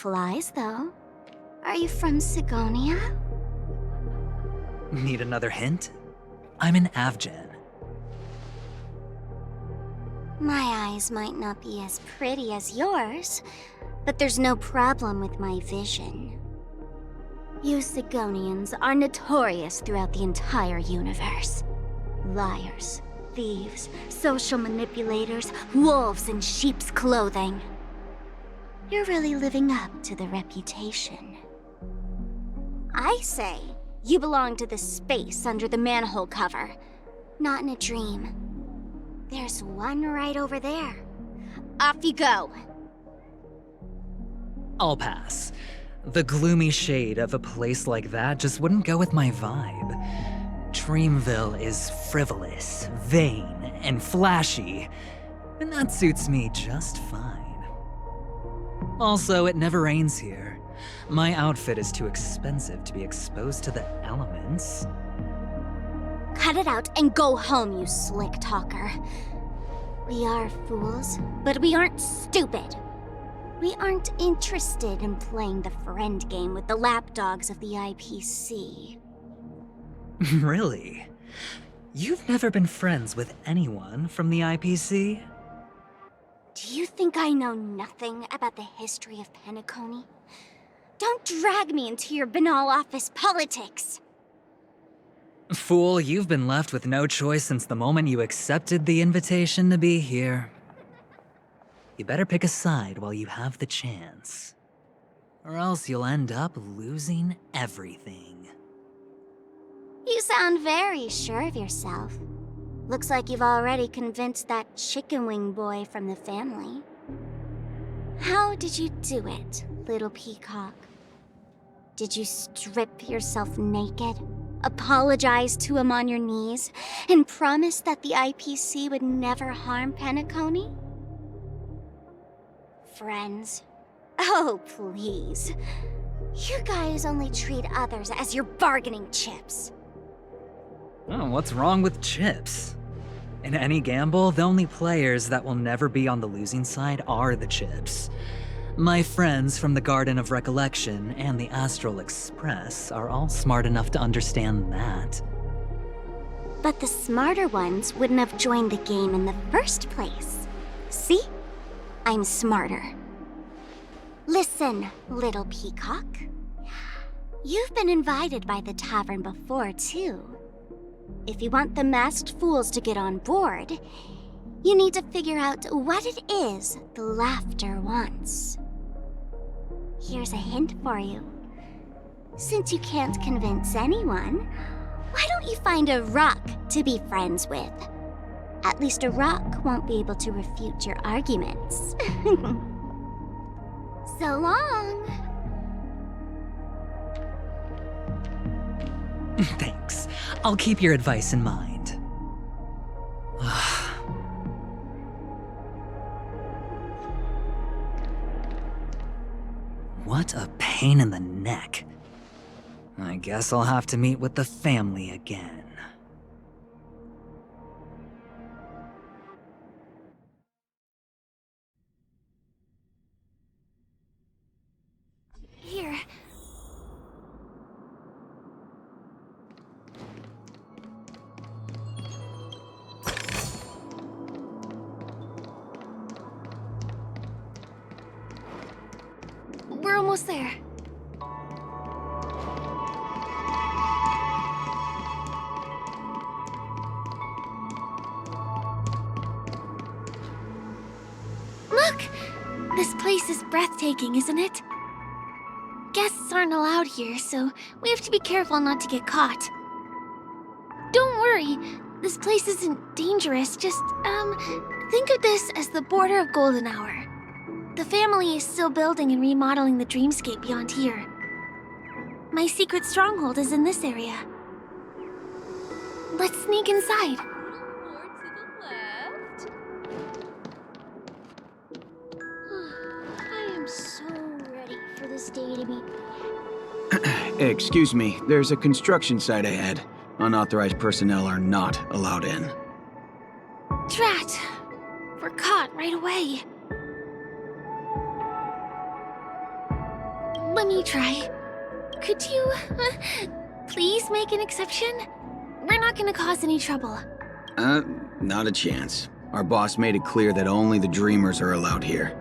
beautiful eyes, though. Are you from Sigonia? Need another hint? I'm an Avgen. My eyes might not be as pretty as yours, but there's no problem with my vision. You Sigonians are notorious throughout the entire universe. Liars, thieves, social manipulators, wolves in sheep's clothing. You're really living up to the reputation. I say, you belong to the space under the manhole cover, not in a dream. There's one right over there. Off you go. I'll pass. The gloomy shade of a place like that just wouldn't go with my vibe. Dreamville is frivolous, vain, and flashy, and that suits me just fine. Also, it never rains here. My outfit is too expensive to be exposed to the elements. Cut it out and go home, you slick talker. We are fools, but we aren't stupid. We aren't interested in playing the friend game with the lapdogs of the IPC. Really? You've never been friends with anyone from the IPC? Do you think I know nothing about the history of Penacony? Don't drag me into your banal office politics! Fool, you've been left with no choice since the moment you accepted the invitation to be here. You better pick a side while you have the chance. Or else you'll end up losing everything. You sound very sure of yourself. Looks like you've already convinced that chicken wing boy from the family. How did you do it, little peacock? Did you strip yourself naked, apologize to him on your knees, and promise that the IPC would never harm Penacony? Friends? Oh, please. You guys only treat others as your bargaining chips. Oh, what's wrong with chips? In any gamble, the only players that will never be on the losing side are the chips. My friends from the Garden of Recollection and the Astral Express are all smart enough to understand that. But the smarter ones wouldn't have joined the game in the first place. See? I'm smarter. Listen, little peacock. You've been invited by the tavern before, too. If you want the masked fools to get on board, you need to figure out what it is the laughter wants. Here's a hint for you. Since you can't convince anyone, why don't you find a rock to be friends with? At least a rock won't be able to refute your arguments. So long. Thanks. I'll keep your advice in mind. What a pain in the neck. I guess I'll have to meet with the family again. Here. We're almost there. Look! This place is breathtaking, isn't it? Guests aren't allowed here, so we have to be careful not to get caught. Don't worry, this place isn't dangerous, just, think of this as the border of Golden Hour. The family is still building and remodeling the dreamscape beyond here. My secret stronghold is in this area. Let's sneak inside. I am so ready for this day to be... Excuse me, there's a construction site ahead. Unauthorized personnel are not allowed in. Drat! We're caught right away. let me try. Could you, please make an exception? We're not gonna cause any trouble. Not a chance. Our boss made it clear that only the dreamers are allowed here.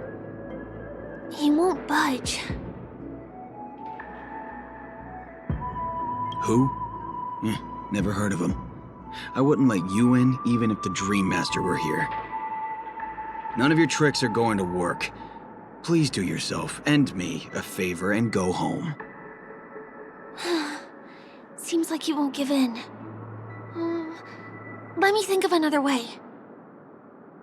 He won't budge. Who? Never heard of him. I wouldn't let you in, even if the Dream Master were here. None of your tricks are going to work. Please do yourself and me a favor and go home. Seems like he won't give in. Let me think of another way.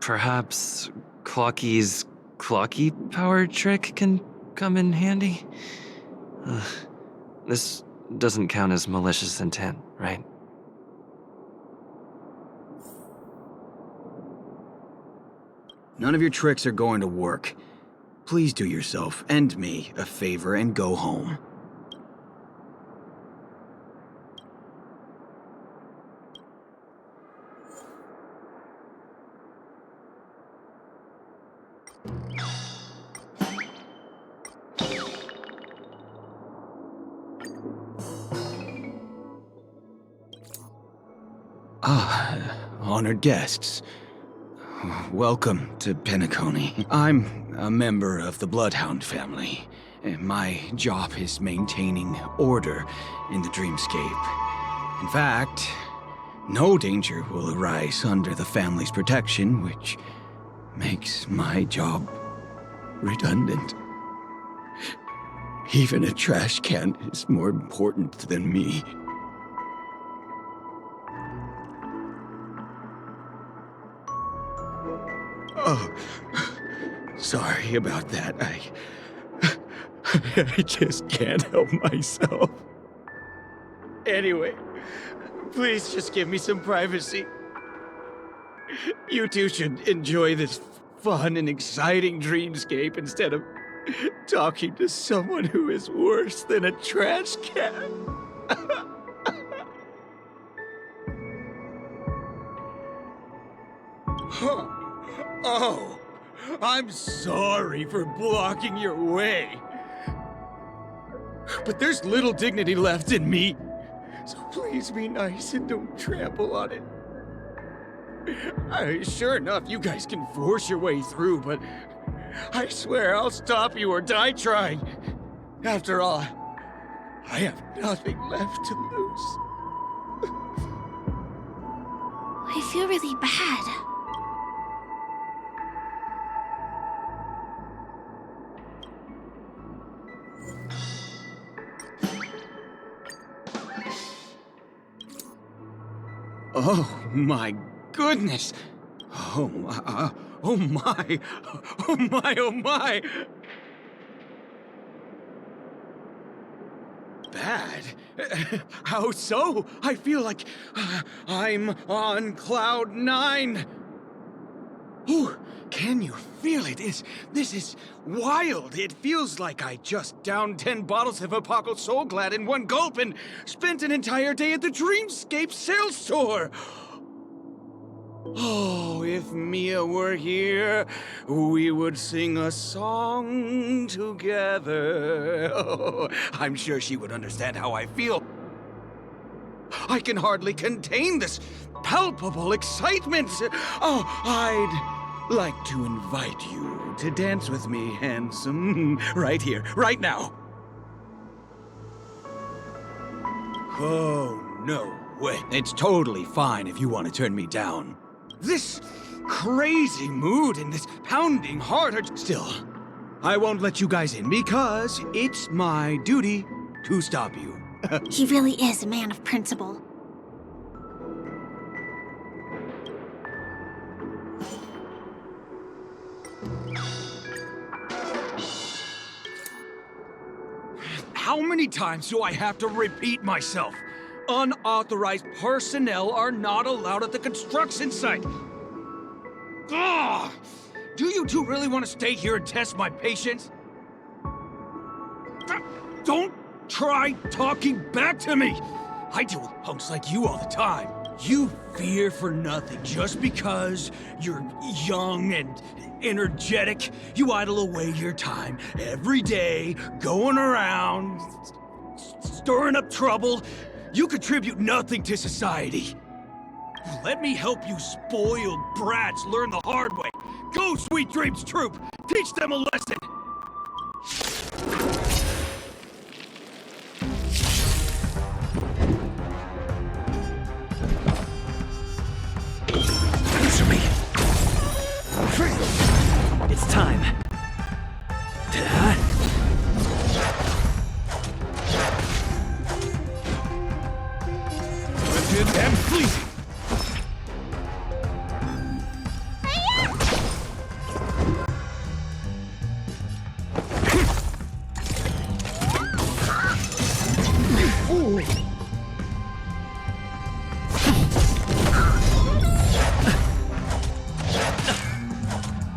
Perhaps Clocky's Clocky power trick can come in handy? This doesn't count as malicious intent, right? None of your tricks are going to work. Please do yourself and me a favor and go home. Honored guests. Welcome to Penacony. I'm a member of the Bloodhound family. My job is maintaining order in the dreamscape. In fact, no danger will arise under the family's protection, which makes my job redundant. Even a trash can is more important than me. Oh, sorry about that. I just can't help myself. Anyway, please just give me some privacy. You two should enjoy this fun and exciting dreamscape instead of talking to someone who is worse than a trash can. Huh. Oh, I'm sorry for blocking your way. But there's little dignity left in me. So please be nice and don't trample on it. Sure enough, you guys can force your way through, but I swear I'll stop you or die trying. After all, I have nothing left to lose. I feel really bad. Oh my goodness! Oh my, oh my, oh my, oh my! Bad? How so? I feel like I'm on cloud 9. Ooh, can you feel it? This is wild. It feels like I just downed 10 bottles of Apocal Soul Glad in one gulp and spent an entire day at the Dreamscape sales store. Oh, if Mia were here, we would sing a song together. Oh, I'm sure she would understand how I feel. I can hardly contain this palpable excitement. Oh, I'd like to invite you to dance with me, handsome. Right here, right now. Oh, no way. It's totally fine if you want to turn me down. This crazy mood and this pounding heart are still. I won't let you guys in because it's my duty to stop you. He really is a man of principle. How many times do I have to repeat myself? Unauthorized personnel are not allowed at the construction site. Ugh! Do you two really want to stay here and test my patience? Don't try talking back to me! I deal with punks like you all the time. You fear for nothing just because you're young and energetic. You idle away your time every day, going around, stirring up trouble. You contribute nothing to society. Let me help you spoiled brats learn the hard way. Go, Sweet Dreams Troop! Teach them a lesson! Answer me. It's time. Rigid and fleeting.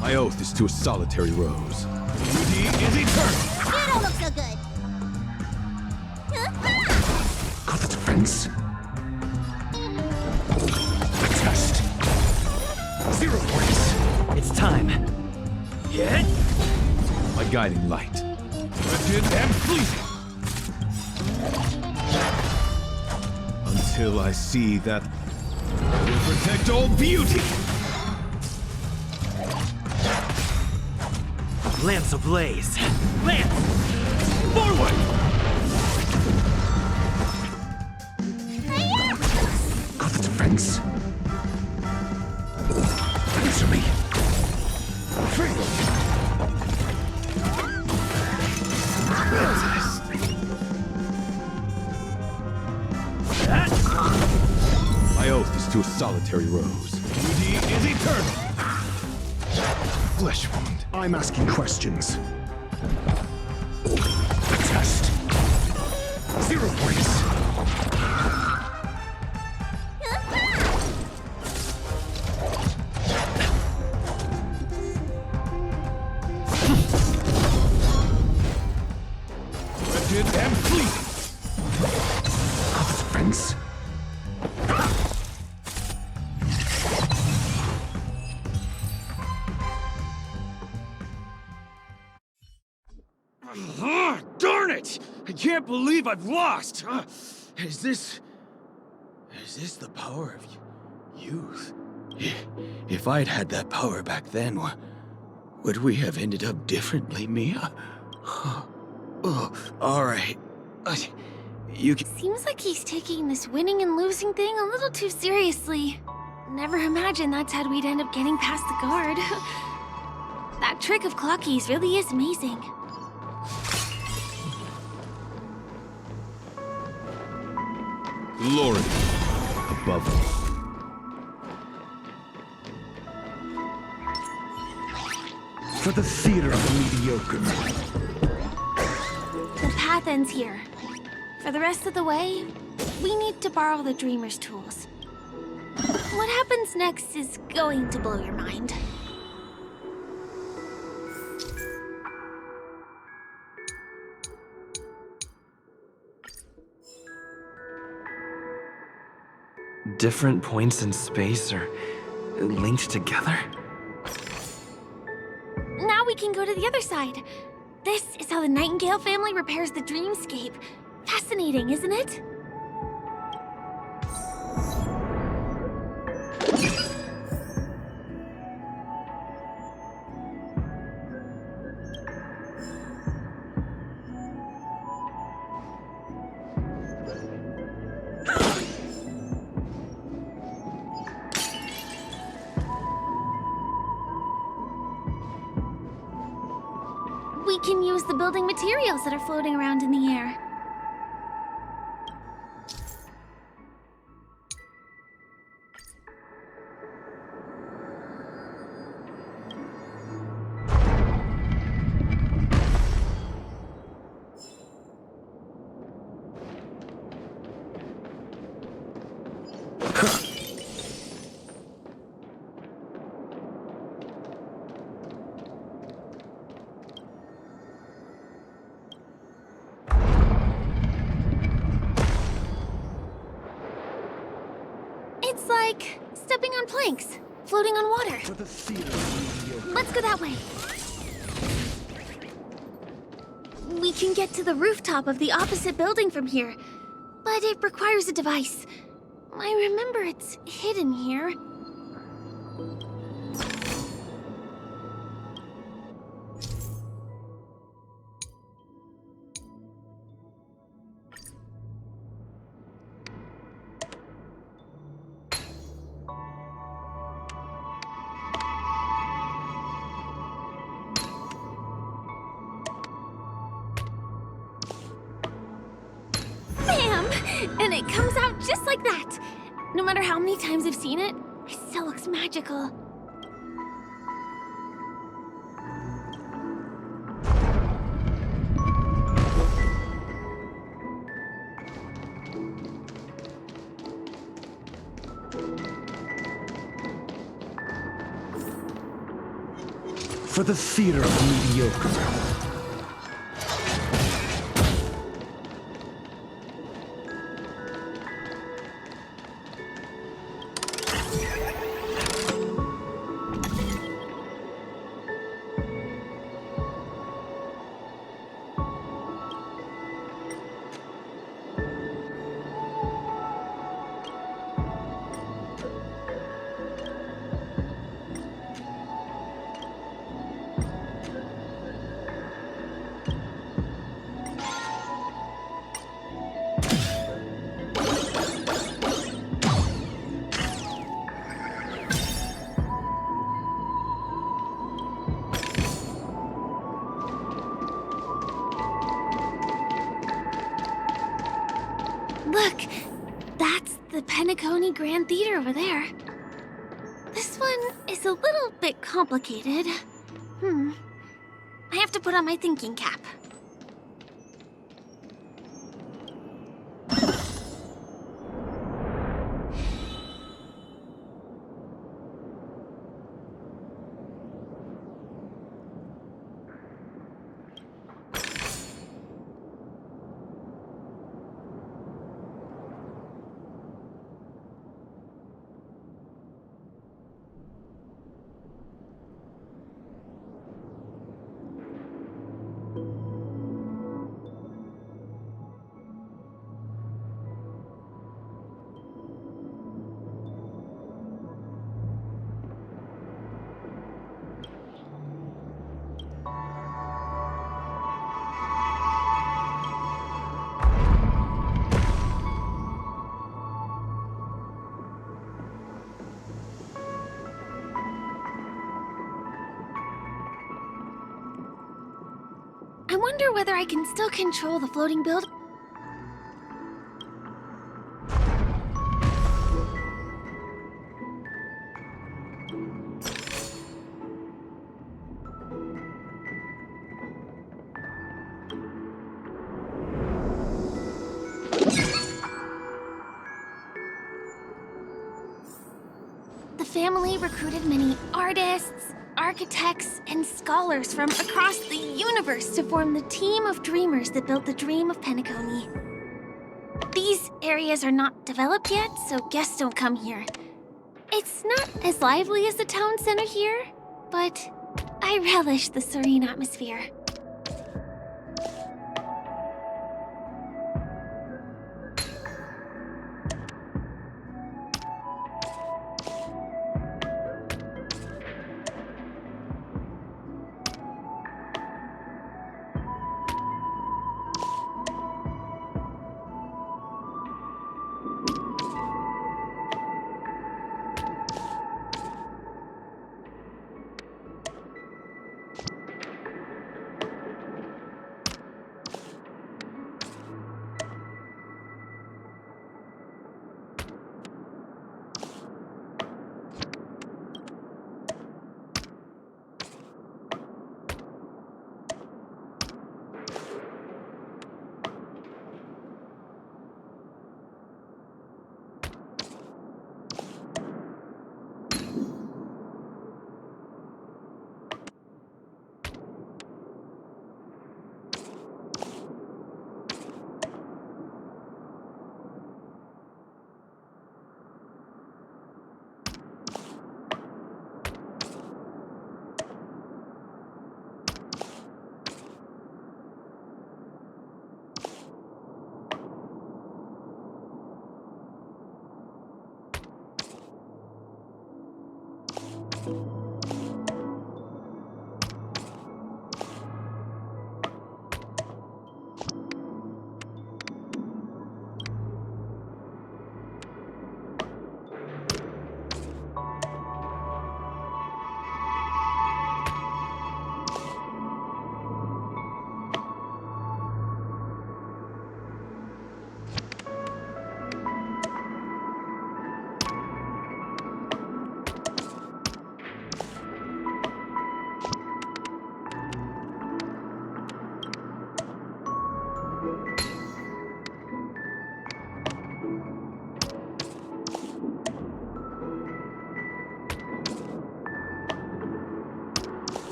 My oath is to a solitary rose. Beauty is eternal. You don't look so good. Got the defense. Test. 0 points. It's time. Yet, My guiding light. rigid and fleeting. Until I see that Will protect all beauty. Lance ablaze. Lance! Forward! got the defense. Answer me. My oath is to a solitary rose. Beauty is eternal. Flesh wound. I'm asking questions. Test. 0 points. Rigid and fleeting. Got the defense. Darn it! I can't believe I've lost! Is this the power of youth? If I'd had that power back then, would we have ended up differently, Mia? Oh, alright. You can... Seems like he's taking this winning and losing thing a little too seriously. Never imagined that's how we'd end up getting past the guard. That trick of Clocky's really is amazing. Glory above all. For the theater of the mediocre. The path ends here. For the rest of the way, we need to borrow the Dreamer's tools. What happens next is going to blow your mind. Different points in space are linked together? Now we can go to the other side. This is how the Nightingale family repairs the dreamscape. Fascinating, isn't it? We can use the building materials that are floating around in the air. It's like stepping on planks, floating on water. Let's go that way. We can get to the rooftop of the opposite building from here, but it requires a device. I remember it's hidden here. Bam! And it comes out just like that. No matter how many times I've seen it, it still looks magical. For the theater of mediocre. Look, that's the Penacony Grand Theater over there. This one is a little bit complicated. I have to put on my thinking cap. I wonder whether I can still control the floating building. The family recruited many artists, architects, and scholars from across the universe to form the team of dreamers that built the dream of Penacony. These areas are not developed yet, so guests don't come here. It's not as lively as the town center here, but I relish the serene atmosphere.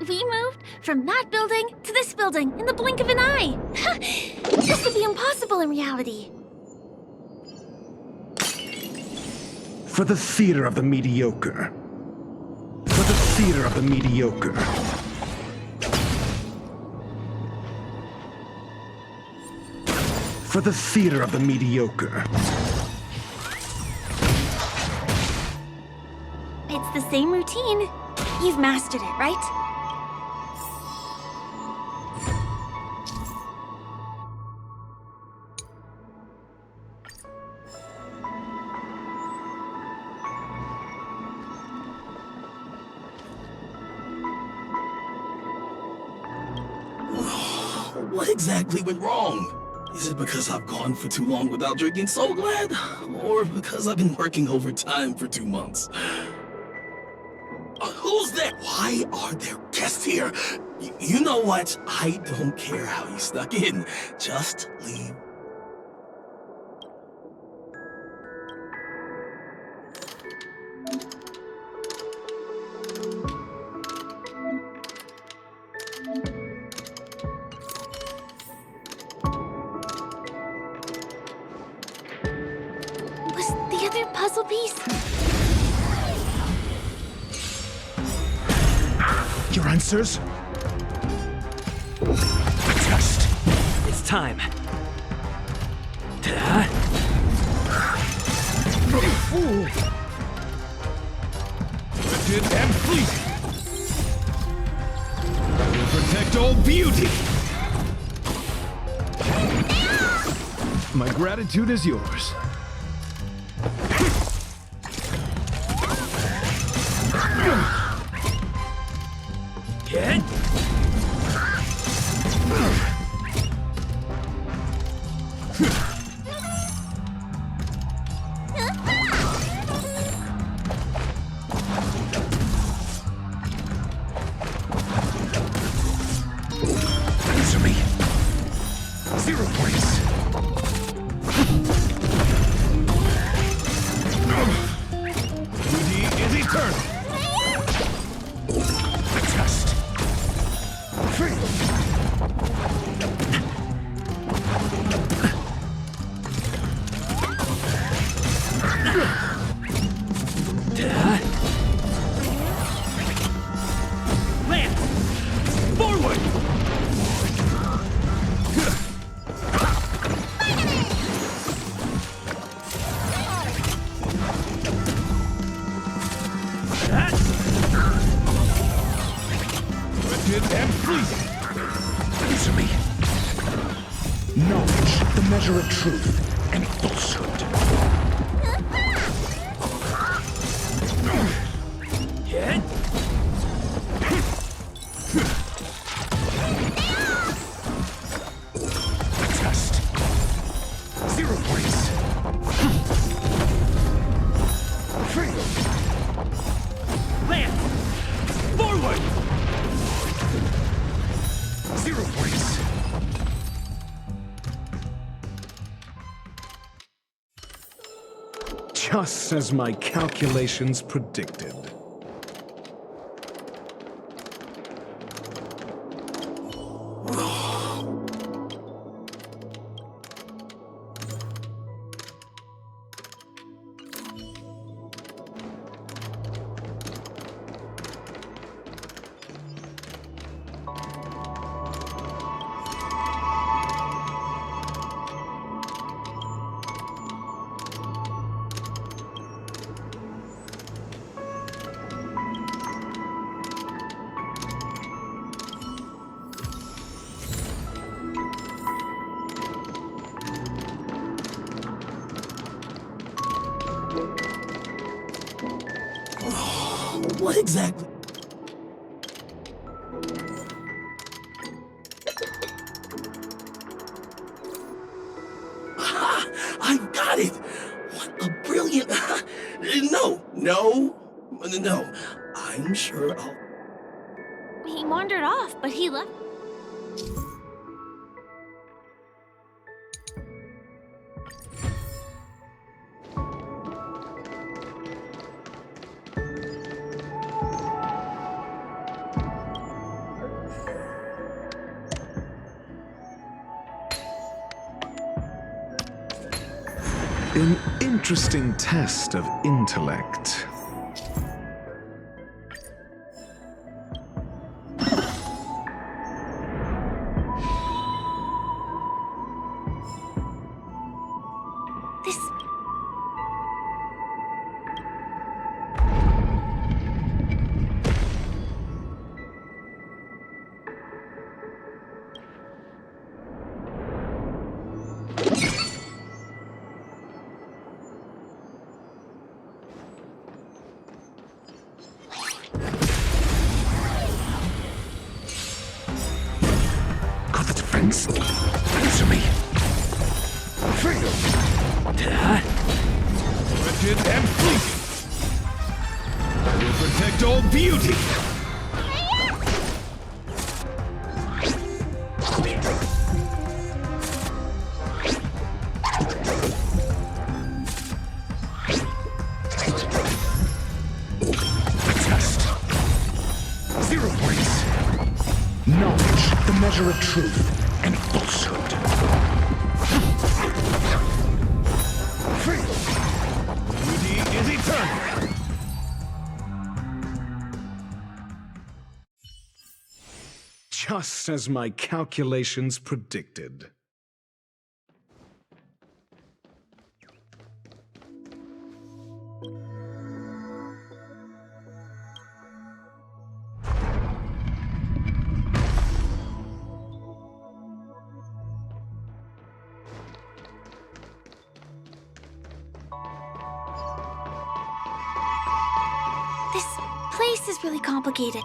We moved from that building to this building in the blink of an eye. This would be impossible in reality. For the theater of the mediocre. For the theater of the mediocre. For the theater of the mediocre. It's the same routine. You've mastered it, right? What exactly went wrong? Is it because I've gone for too long without drinking So Glad? Or because I've been working overtime for 2 months? Who's there? Why are there guests here? You know what? I don't care how you snuck in. Just leave. Was the other puzzle piece? Your answers? Test. It's time. Lifted and fleeting. I will protect all beauty. My gratitude is yours. Get. Answer me. 0 points. Duty is eternal. The test. Lance! Forward! Lifted and fleeting. Answer me. Knowledge, the measure of truth and falsehood. Just as my calculations predicted. What exactly? Ha! I got it! What a brilliant... No. I'm sure I'll... He wandered off, but he left. An interesting test of intellect. This... Got the defense? Answer me. Fail. Wretched and fleeting. I will protect all beauty. Test. 0 points. Knowledge, the measure of truth and falsehood. Fail. Beauty is eternal. Just as my calculations predicted. This place is really complicated.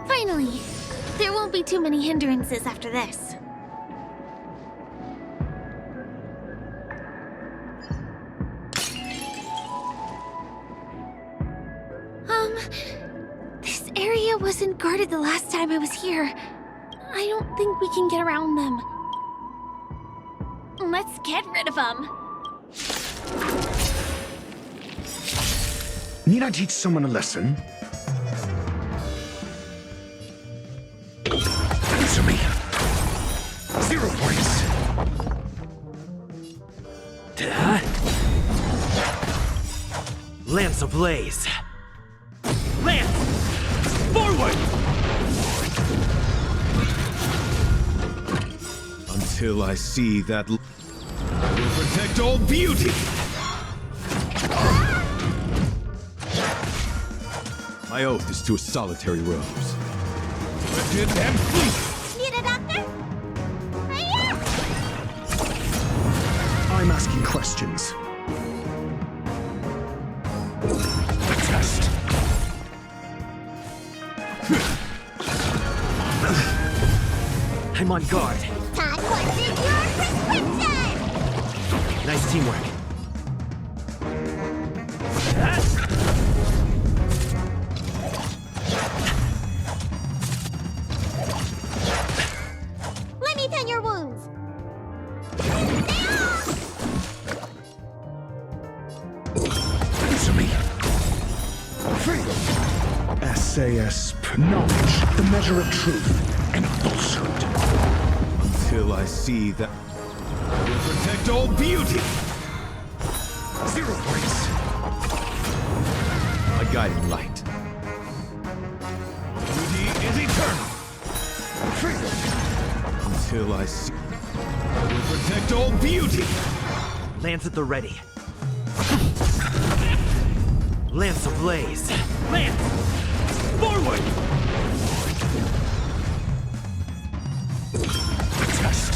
Finally! There won't be too many hindrances after this. This area wasn't guarded the last time I was here. I don't think we can get around them. Let's get rid of them. Need I teach someone a lesson? Answer me. 0 points. Lance ablaze. Lance! Forward! Until I see that will protect all beauty. My oath is to a solitary rose. Wretched and fleet. Need a doctor? I'm asking questions. Test. I'm on guard. Todd, what's in your prescription? Nice teamwork. Let me tend your wounds. Answer me. SAS knowledge, the measure of truth and falsehood. Until I see that will protect all beauty. 0 points. My guiding light. Beauty is eternal. Until I see will protect all beauty. Lance at the ready. Lance ablaze. Lance! Forward! Test.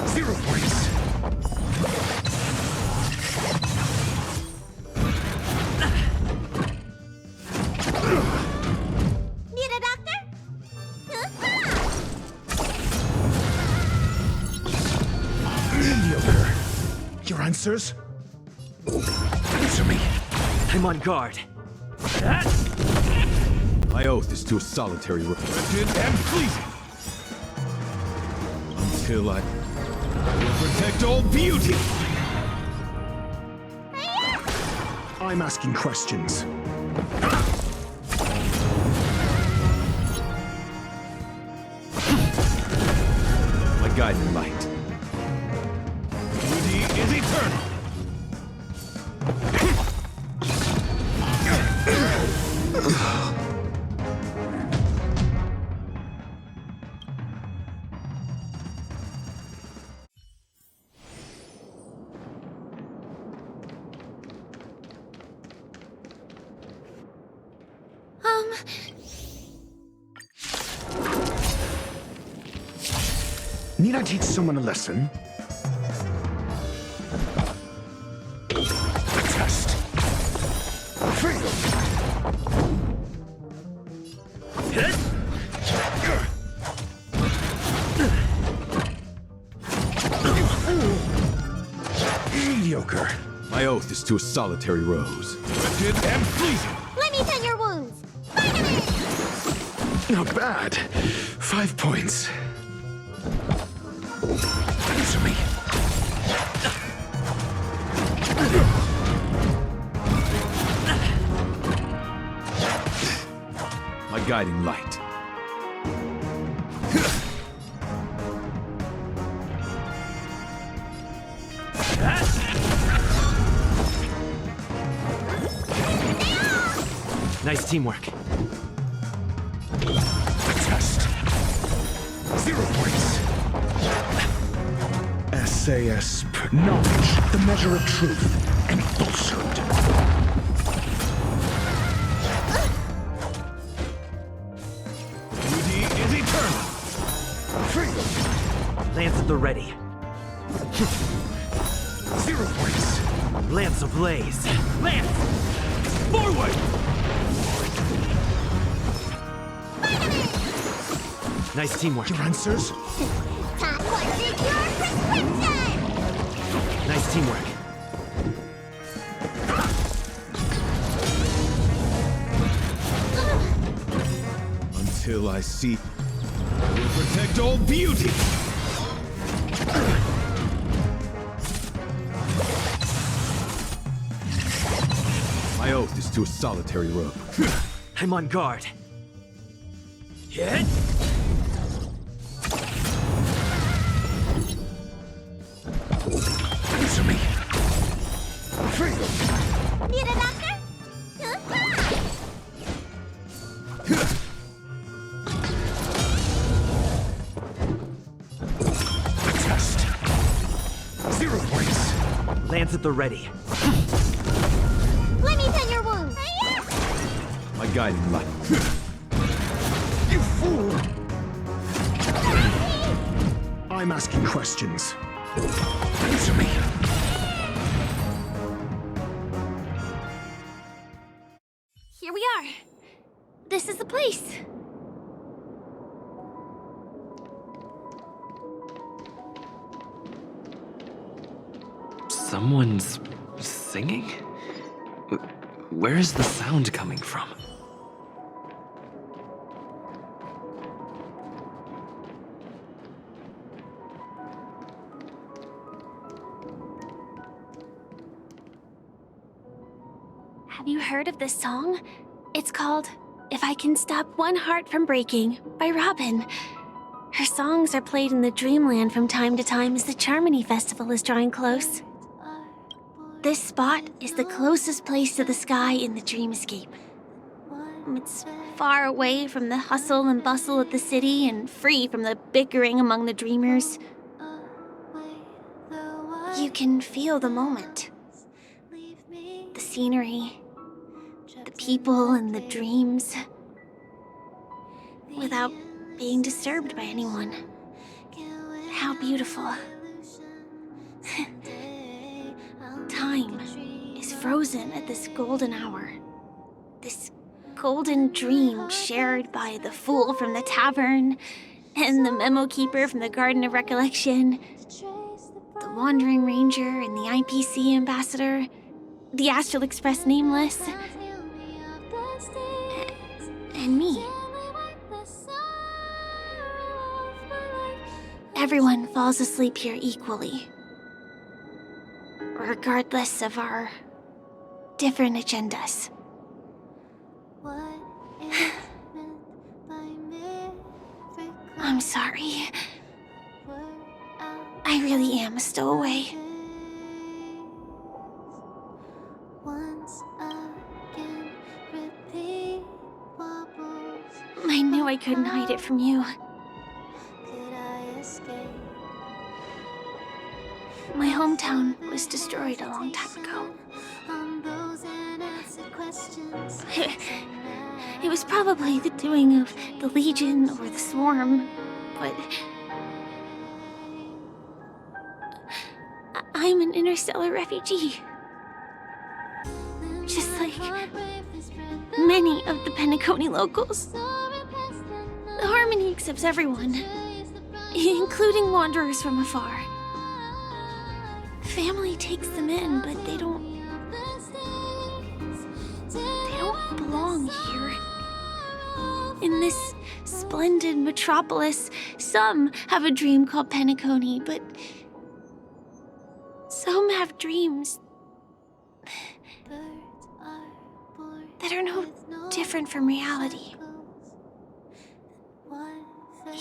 0 points. Need a doctor? Mediocre. Your answers? Answer me. I'm on guard. My oath is to a solitary wretched and pleasing. Until I will protect all beauty. I'm asking questions. My guiding light. Beauty is eternal. Need I teach someone a lesson? Test. Mediocre. My oath is to a solitary rose. Wretched and pleasing. Let me tend your wounds. Not bad. 5 points. Answer me. My guiding light. Nice teamwork. Test. 0 points. SAS knowledge, the measure of truth and falsehood. Beauty is eternal. Lance at the ready. 0 points. Lance ablaze. Lance! Forward! Nice teamwork. Your answers? Todd, what's in your prescription? Nice teamwork. Until I see will protect all beauty. My oath is to a solitary rope. I'm on guard. Hit! Answer me. Need a doctor? Lance at the ready. Let me tend your wound. My guiding light. You fool! I'm asking questions. Answer me. Here we are. This is the place. Someone's singing? Where is the sound coming from? Have you heard of this song? It's called If I Can Stop One Heart from Breaking by Robin. Her songs are played in the Dreamland from time to time as the Charmony Festival is drawing close. This spot is the closest place to the sky in the dreamscape. It's far away from the hustle and bustle of the city and free from the bickering among the dreamers. You can feel the moment. The scenery, the people and the dreams, without being disturbed by anyone. How beautiful. Time is frozen at this golden hour. This golden dream shared by the fool from the tavern and the memo keeper from the Garden of Recollection, the wandering ranger and the IPC ambassador, the Astral Express nameless, and me. Everyone falls asleep here equally, regardless of our different agendas. I'm sorry. I really am a stowaway. I knew I couldn't hide it from you. My hometown was destroyed a long time ago. It was probably the doing of the Legion or the Swarm, but I'm an interstellar refugee. Just like many of the Penacony locals. The Harmony accepts everyone, including wanderers from afar. Family takes them in, but they don't belong here. In this splendid metropolis, some have a dream called Penacony, but some have dreams that are no different from reality.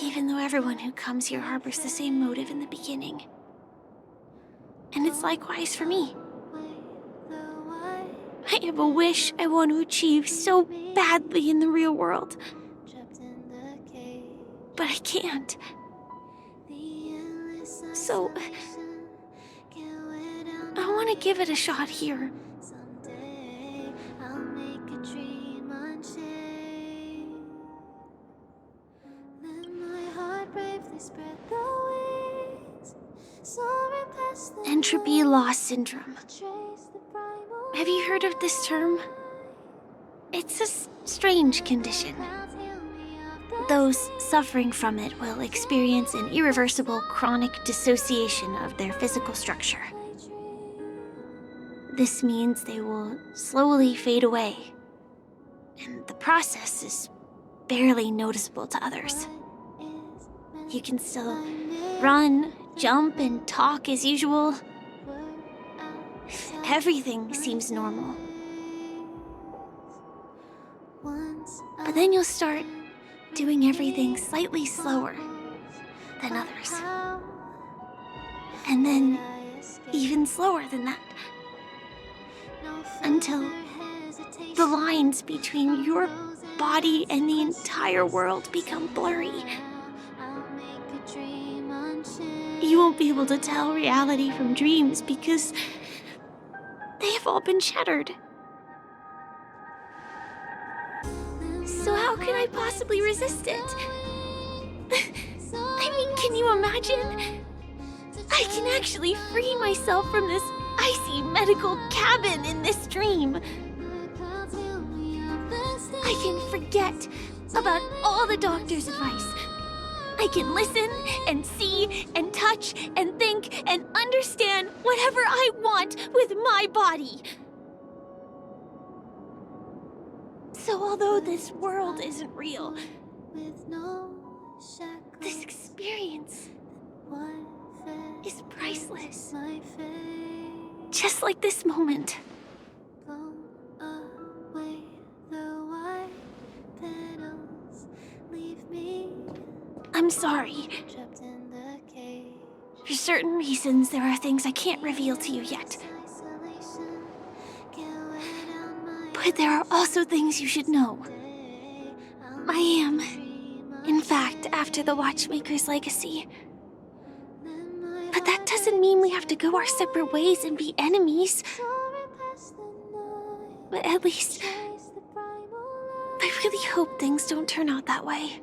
Even though everyone who comes here harbors the same motive in the beginning. And it's likewise for me. I have a wish I want to achieve so badly in the real world. But I can't. So, I want to give it a shot here. Entropy loss syndrome. Have you heard of this term? It's a strange condition. Those suffering from it will experience an irreversible chronic dissociation of their physical structure. This means they will slowly fade away, and the process is barely noticeable to others. You can still run, jump, and talk as usual. Everything seems normal. But then you'll start doing everything slightly slower than others. And then even slower than that. Until the lines between your body and the entire world become blurry. You won't be able to tell reality from dreams because they have all been shattered. So how can I possibly resist it? I mean, can you imagine? I can actually free myself from this icy medical cabin in this dream. I can forget about all the doctor's advice. I can listen and see and touch and think and understand whatever I want with my body. So although this world isn't real, this experience is priceless. Just like this moment. I'm sorry. For certain reasons, there are things I can't reveal to you yet. But there are also things you should know. I am, in fact, after the Watchmaker's legacy. But that doesn't mean we have to go our separate ways and be enemies. But at least, I really hope things don't turn out that way.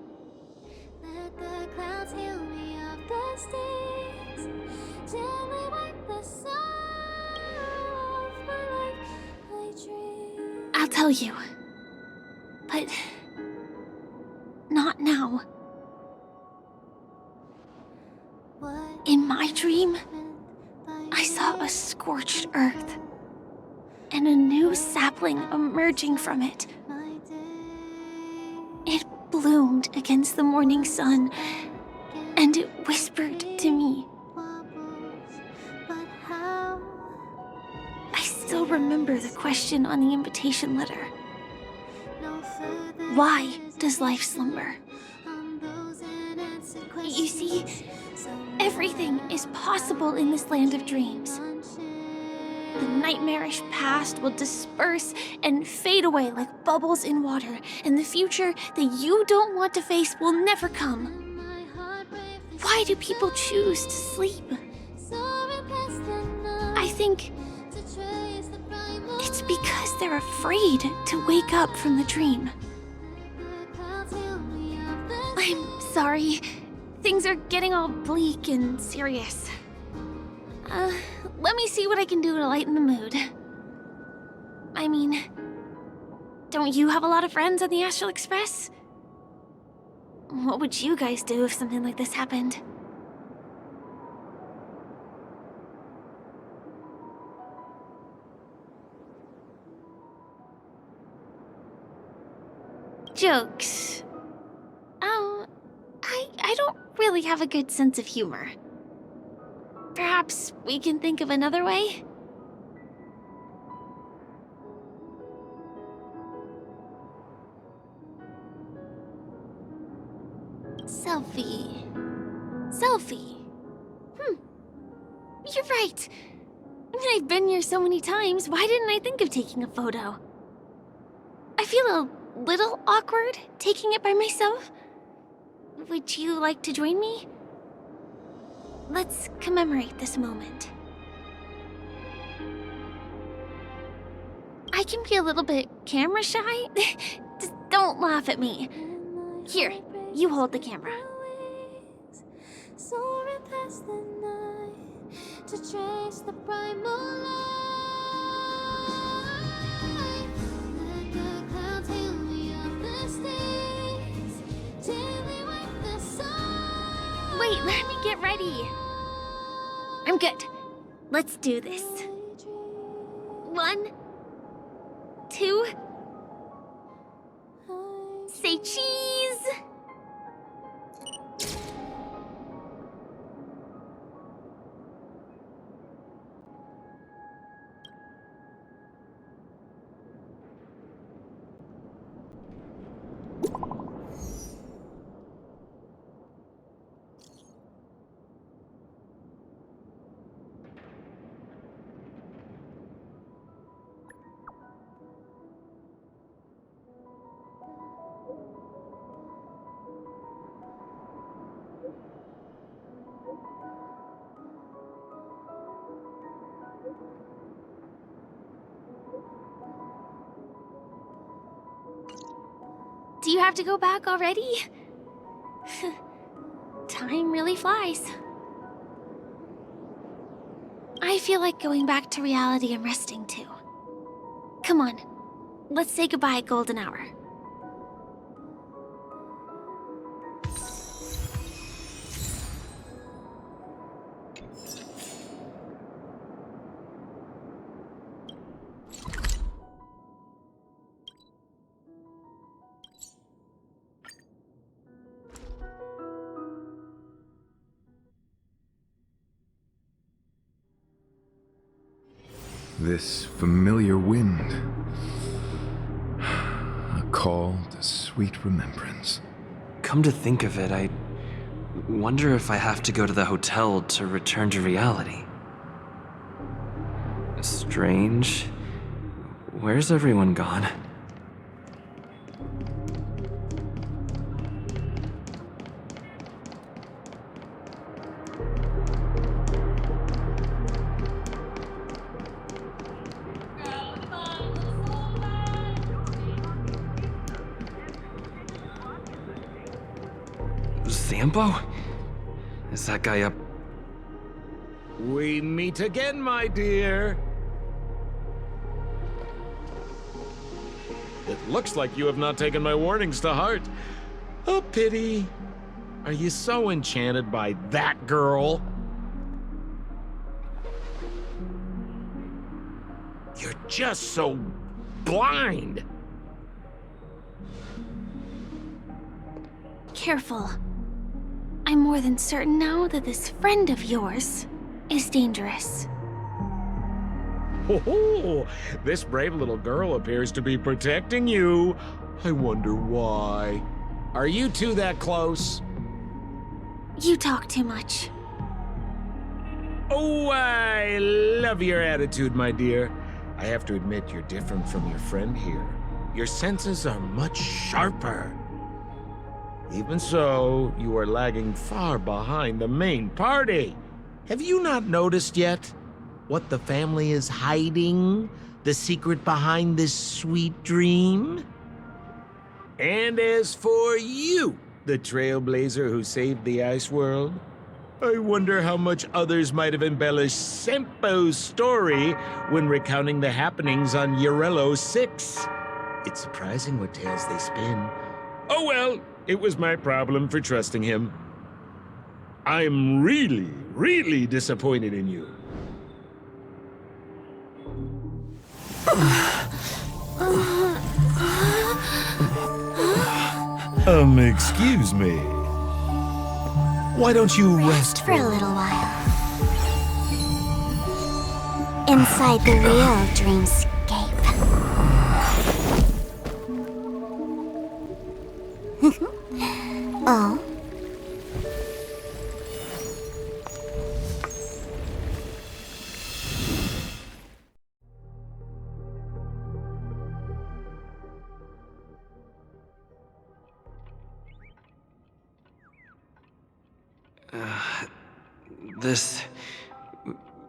I'll tell you. But not now. In my dream, I saw a scorched earth and a new sapling emerging from it. It bloomed against the morning sun, and it whispered to me. I still remember the question on the invitation letter. Why does life slumber? You see, everything is possible in this land of dreams. The nightmarish past will disperse and fade away like bubbles in water, and the future that you don't want to face will never come. Why do people choose to sleep? I think it's because they're afraid to wake up from the dream. I'm sorry. Things are getting all bleak and serious. Let me see what I can do to lighten the mood. I mean, don't you have a lot of friends on the Astral Express? What would you guys do if something like this happened? Jokes. Oh, I don't really have a good sense of humor. Perhaps we can think of another way? Selfie. You're right. I've been here so many times, why didn't I think of taking a photo? I feel a little awkward taking it by myself. Would you like to join me? Let's commemorate this moment. I can be a little bit camera shy. Just don't laugh at me. Here, you hold the camera. Soaring past the night to trace the primal light. Let the clouds heal me of the stains till they wipe the sun. Wait, let me get ready. I'm good. Let's do this. 1, 2. Say cheese. Do you have to go back already? Time really flies. I feel like going back to reality and resting too. Come on, let's say goodbye at golden hour. This familiar wind. A call to sweet remembrance. Come to think of it, I wonder if I have to go to the hotel to return to reality. Strange. Where's everyone gone? Zambo? Is that guy up? We meet again, my dear. It looks like you have not taken my warnings to heart. A pity. Are you so enchanted by that girl? You're just so blind. Careful. I'm more than certain now that this friend of yours is dangerous. Oh, this brave little girl appears to be protecting you. I wonder why. Are you two that close? You talk too much. Oh, I love your attitude, my dear. I have to admit you're different from your friend here. Your senses are much sharper. Even so, you are lagging far behind the main party. Have you not noticed yet what the family is hiding? The secret behind this sweet dream? And as for you, the trailblazer who saved the ice world, I wonder how much others might have embellished Sempo's story when recounting the happenings on Eurello 6. It's surprising what tales they spin. Oh well, it was my problem for trusting him. I'm really, really disappointed in you. Excuse me. Why don't you rest For a little while. Inside the real dreamscape. Oh?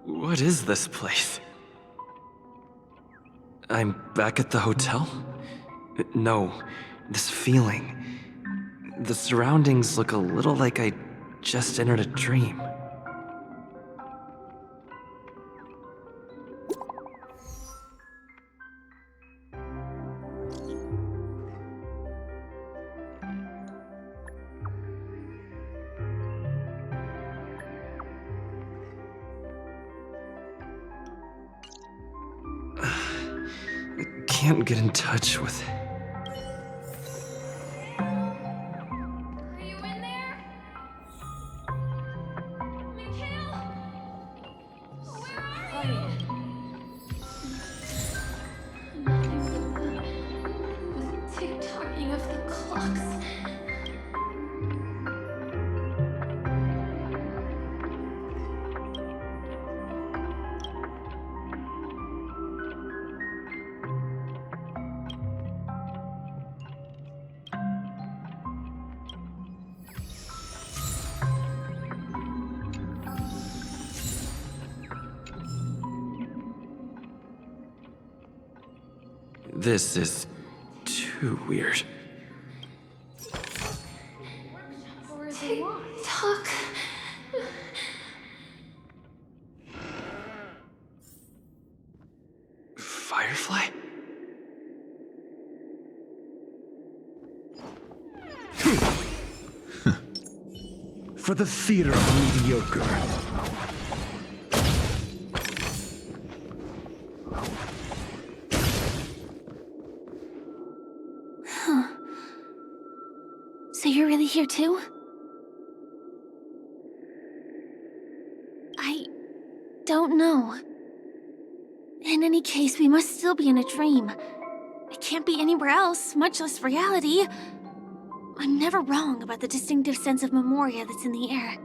What is this place? I'm back at the hotel? No, this feeling. The surroundings look a little like I just entered a dream. I can't get in touch with it. Are you in there? Mikhail? Where are you? Nothing but the tick-tocking of the clocks. This is too weird. talk. Firefly? For the theater of mediocre. So you're really here too? I don't know. In any case, we must still be in a dream. It can't be anywhere else, much less reality. I'm never wrong about the distinctive sense of memoria that's in the air.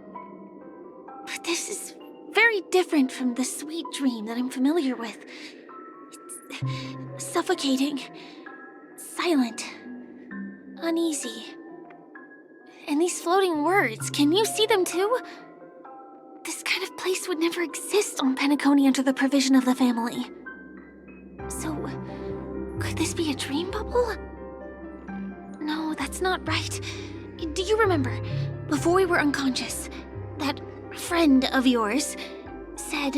But this is very different from the sweet dream that I'm familiar with. It's suffocating, silent, uneasy. And these floating words, can you see them too? This kind of place would never exist on Penacony under the provision of the family. So, could this be a dream bubble? No, that's not right. Do you remember, before we were unconscious, that friend of yours said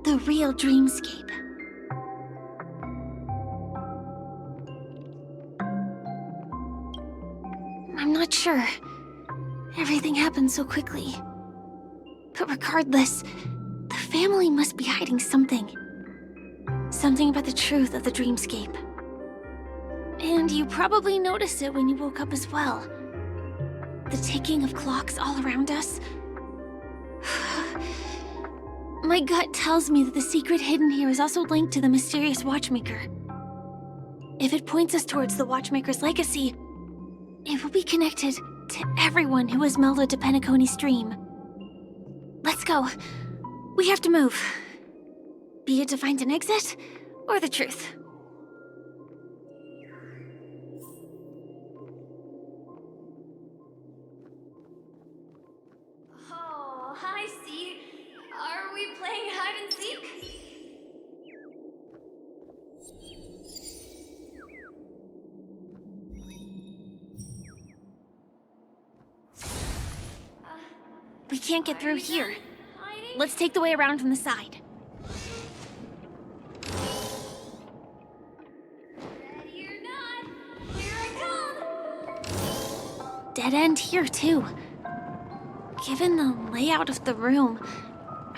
the real dreamscape? I'm not sure. Everything happened so quickly. But regardless, the family must be hiding something. Something about the truth of the dreamscape. And you probably noticed it when you woke up as well. The ticking of clocks all around us. My gut tells me that the secret hidden here is also linked to the mysterious Watchmaker. If it points us towards the Watchmaker's legacy, it will be connected to everyone who has melded to Penacony's dream. Let's go. We have to move. Be it to find an exit, or the truth. Oh, hi, C. Are we playing hide and seek? We can't get through here. Let's take the way around from the side. Ready or not, here I come! Dead end here, too. Given the layout of the room,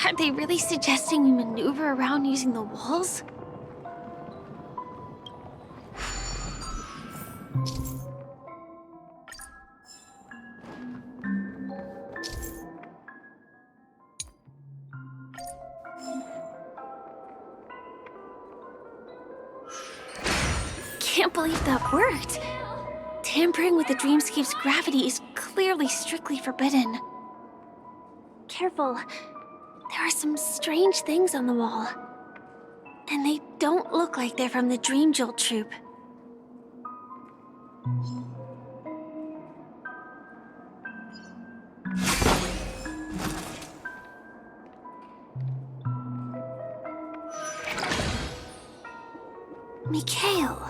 are they really suggesting we maneuver around using the walls? Can't believe that worked. Tampering with the dreamscape's gravity is clearly strictly forbidden. Careful. There are some strange things on the wall. And they don't look like they're from the Dream Jolt troupe. Mikhail.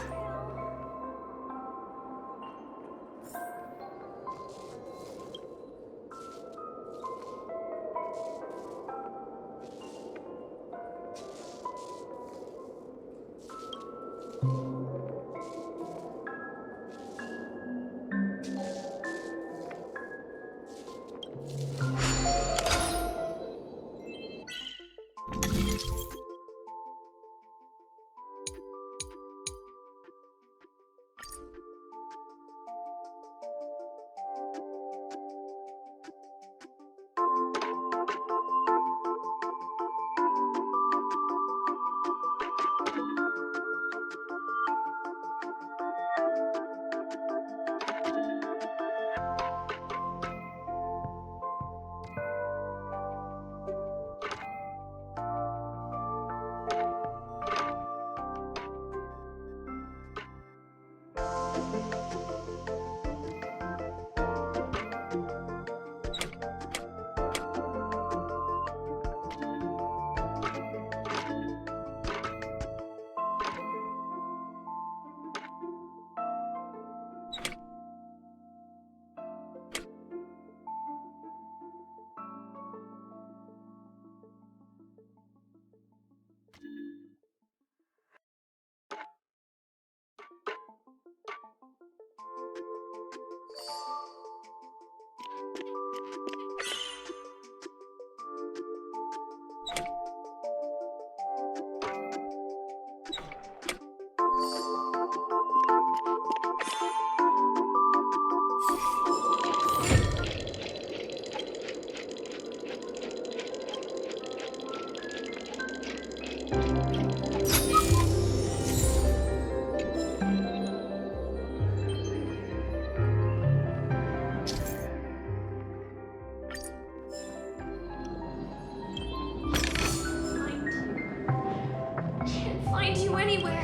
anywhere.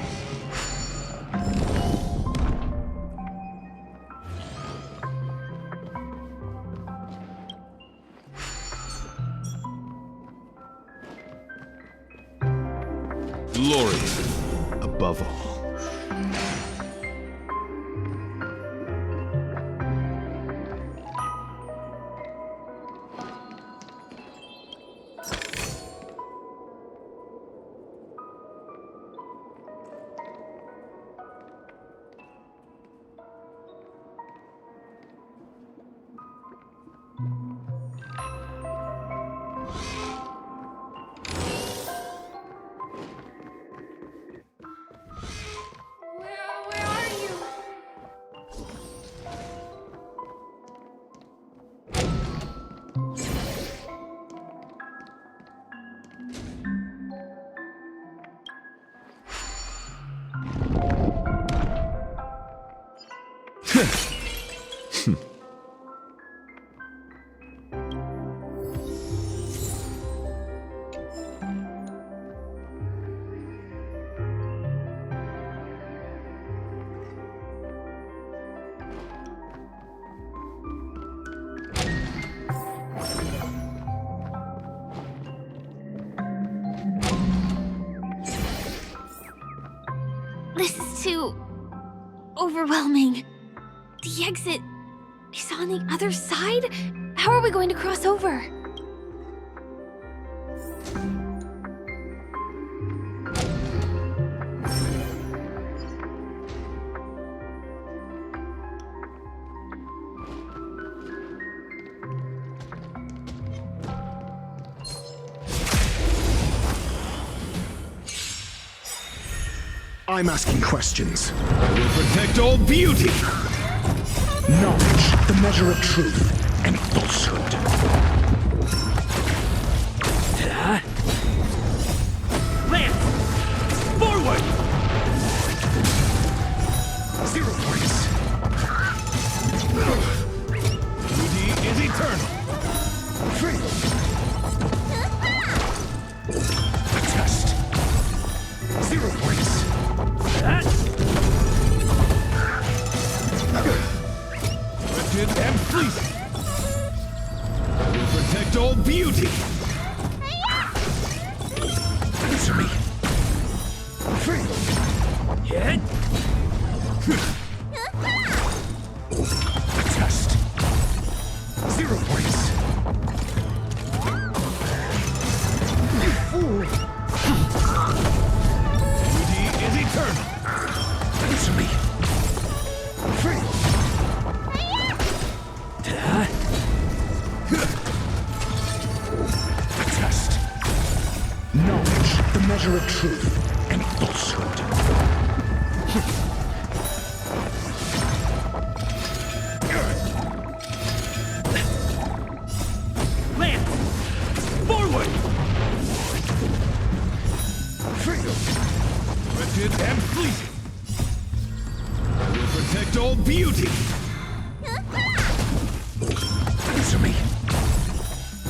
Glory above all. Where are you? This is too overwhelming. The exit is on the other side? How are we going to cross over? I'm asking questions. Will protect all beauty! Knowledge, the measure of truth and falsehood. Lance! Forward! Zero points. Beauty is eternal! Free. A test. 0 points. Wretched and fleeting! Will protect all beauty! Answer me. Free. Hit! A test. 0 points. You fool. Beauty is eternal! Answer me. Free. A test. Knowledge, the measure of truth and falsehood. Lance! Forward! Freedom. Wretched and fleeting! Will protect all beauty! Answer me.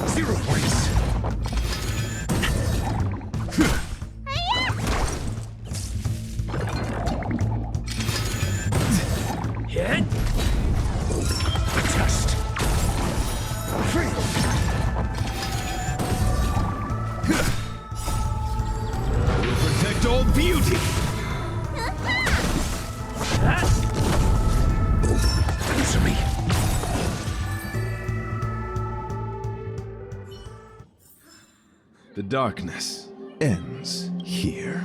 0 points. Hit! A test. Free. Will protect all beauty! Answer me. The darkness ends here.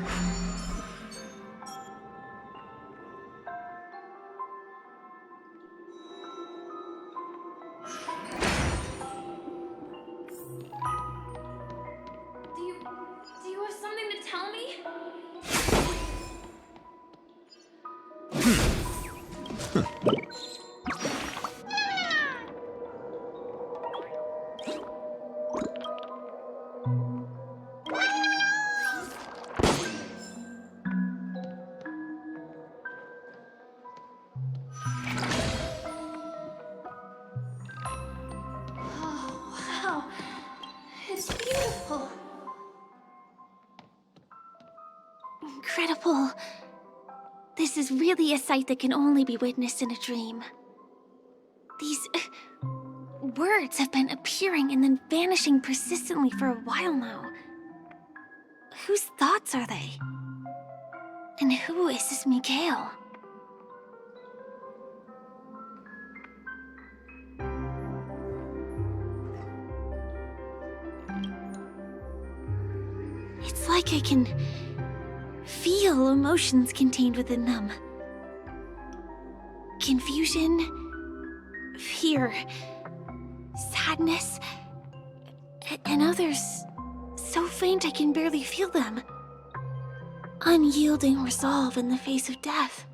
Do you have something to tell me? Oh, wow. It's beautiful. Incredible. all, this is really a sight that can only be witnessed in a dream. These words have been appearing and then vanishing persistently for a while now. Whose thoughts are they? And who is this Mikhail? It's like I can feel emotions contained within them. Confusion, fear, sadness, and others so faint I can barely feel them. Unyielding resolve in the face of death.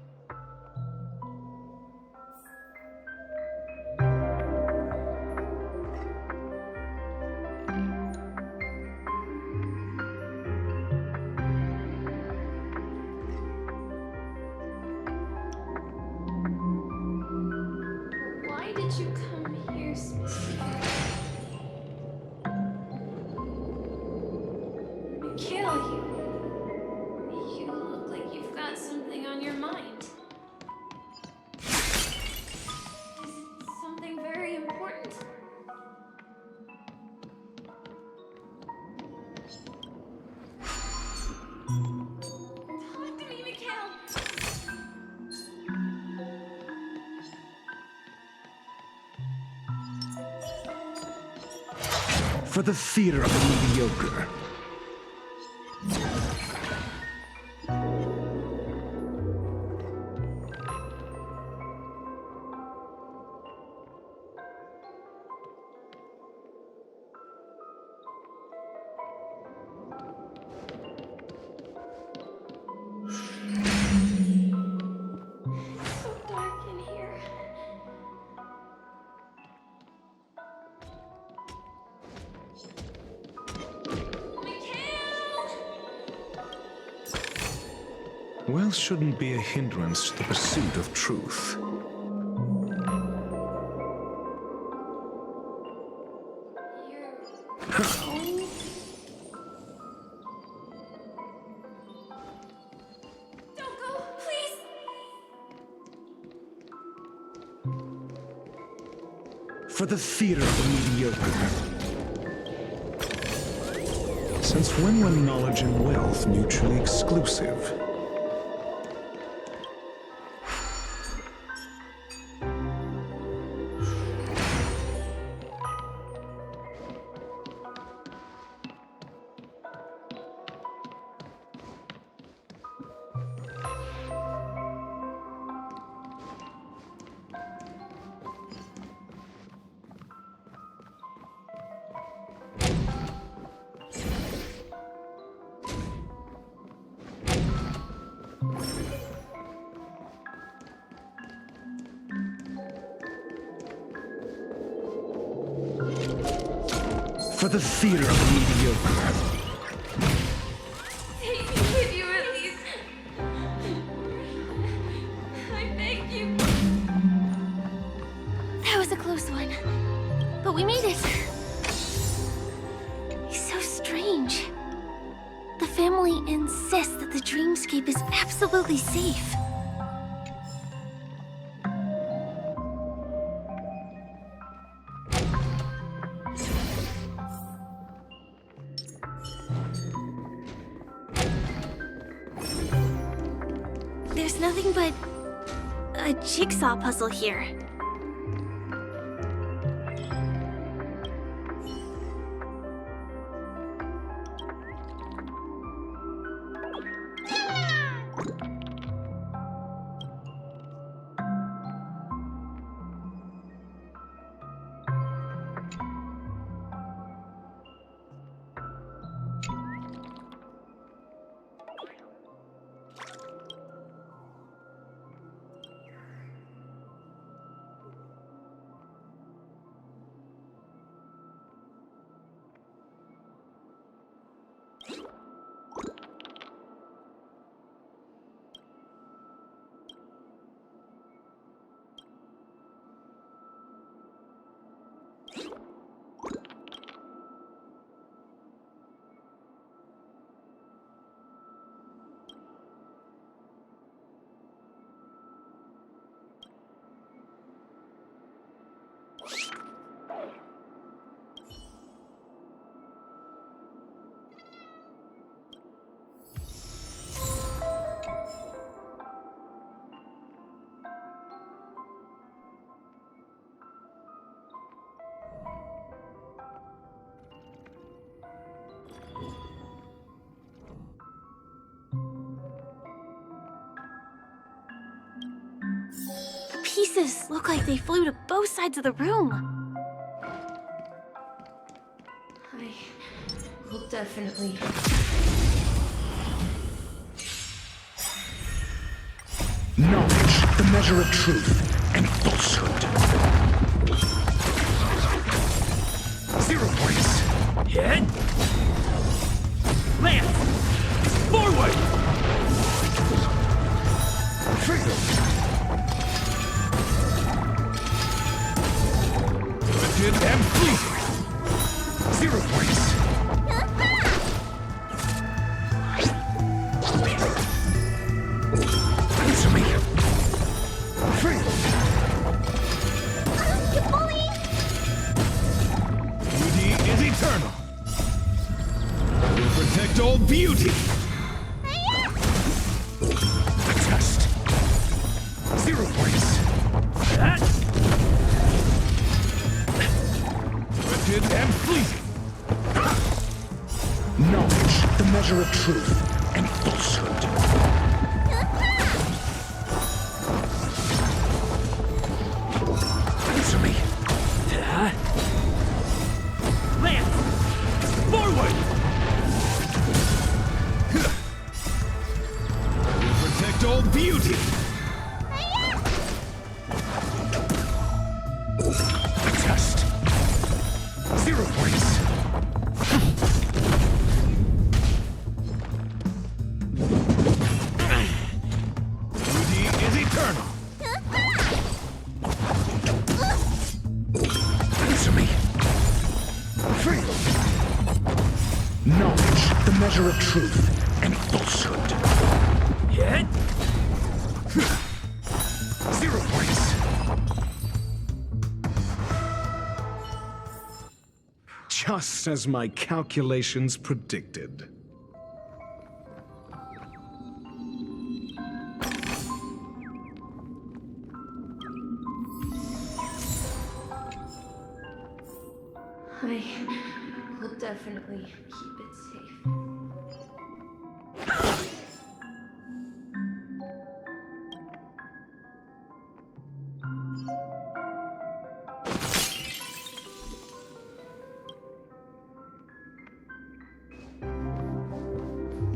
Why did you come here specifically? Kill you. You look like you've got something on your mind. Is it something very important? Talk to me, Mikhail. For the fear of the mediocre. So dark in here. Mikhail! Wealth shouldn't be a hindrance to the pursuit of truth. You're going? Don't go, please! For the fear of the mediocre. Since when were knowledge and wealth mutually exclusive? For the fear of the mediocre. Take me with you at least. I beg you. That was a close one. But we made it. It's so strange. The family insists that the dreamscape is absolutely safe. There's nothing but a jigsaw puzzle here. voices look like they flew to both sides of the room. I will definitely. Knowledge, the measure of truth and falsehood. 0 points. Hit! Lance! Forward! Fatal. Wicked and fleeting. 0 points. Answer me. Fatal. You bully! Beauty is eternal. Will protect all beauty. A test. 0 points. That? Wicked and fleeting. Knowledge, the measure of truth and falsehood. Answer me. That? Lance! Forward! Will protect all beauty. A test. 0 points. Beauty is eternal. Answer me. Fatal. Knowledge, the measure of truth and falsehood. Hit! 0 points. Just as my calculations predicted. I will definitely keep it safe.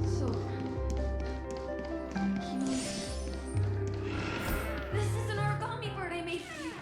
So, this is an origami bird I made for you.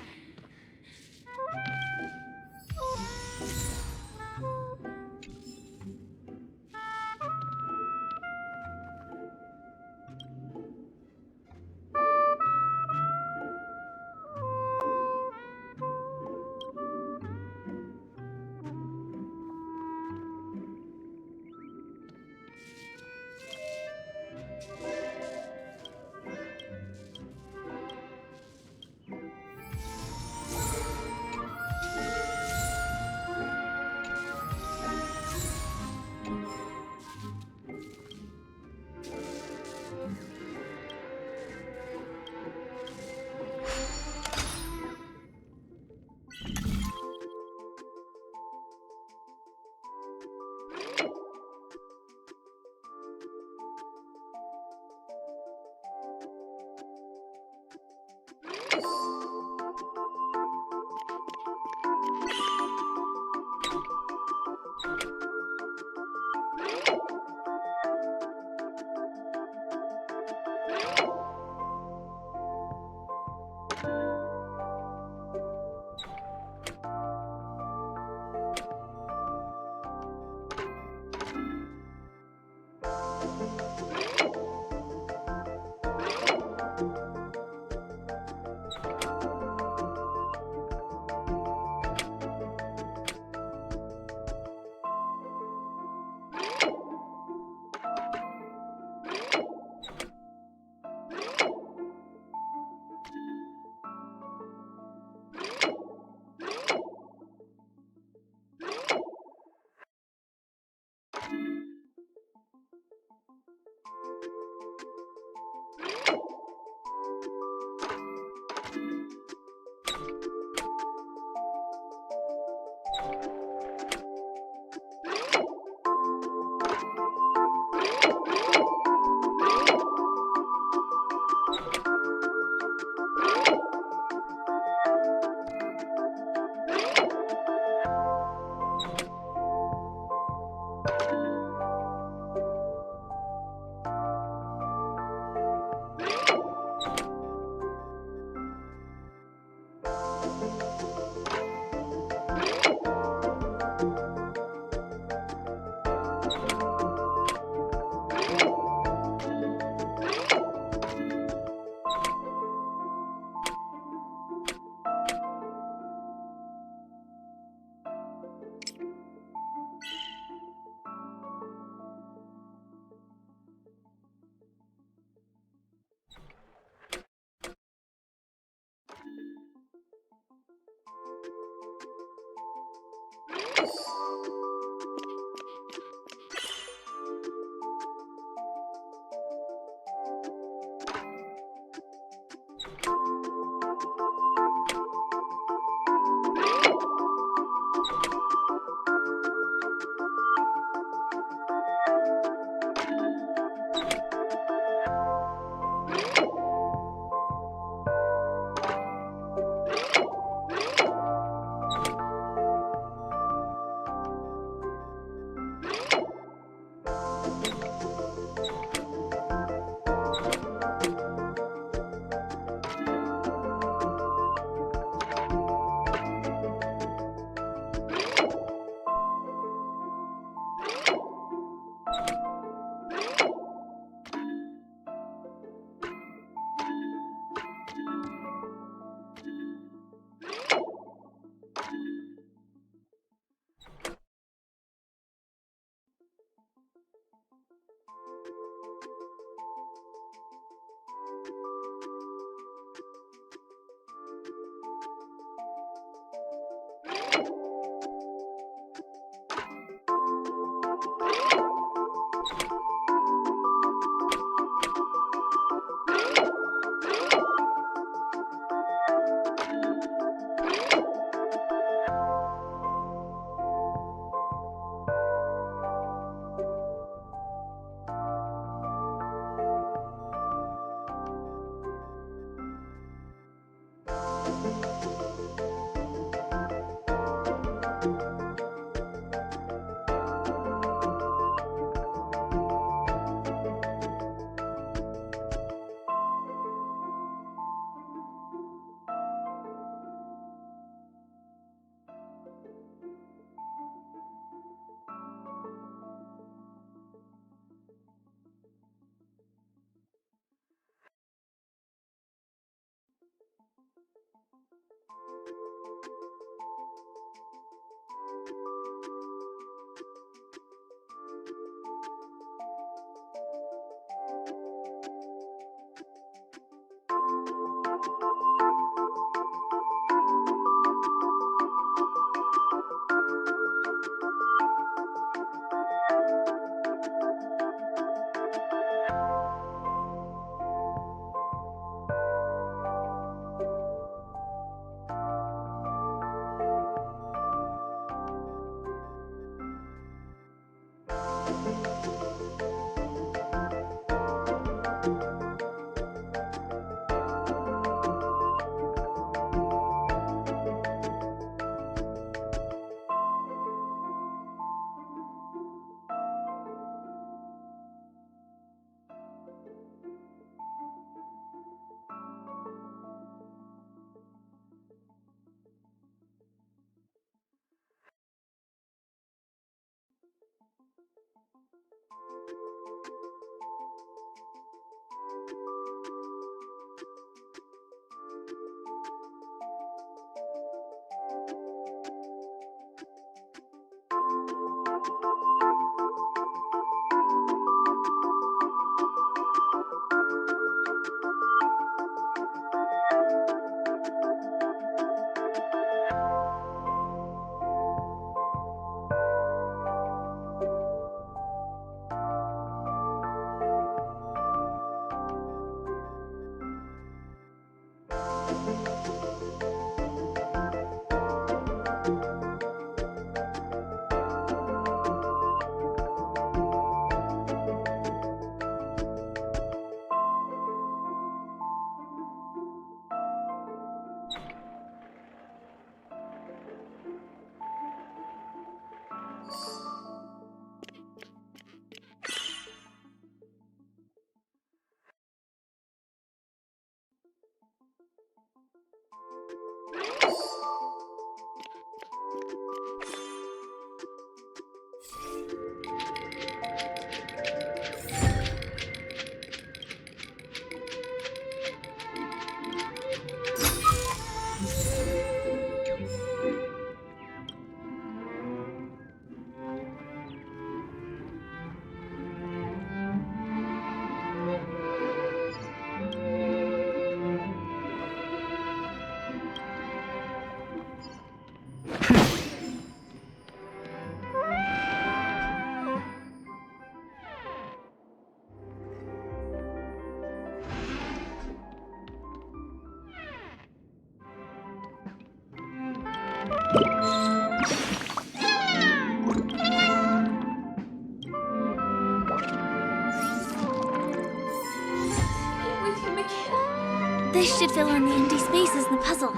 This should fill in the empty spaces in the puzzle.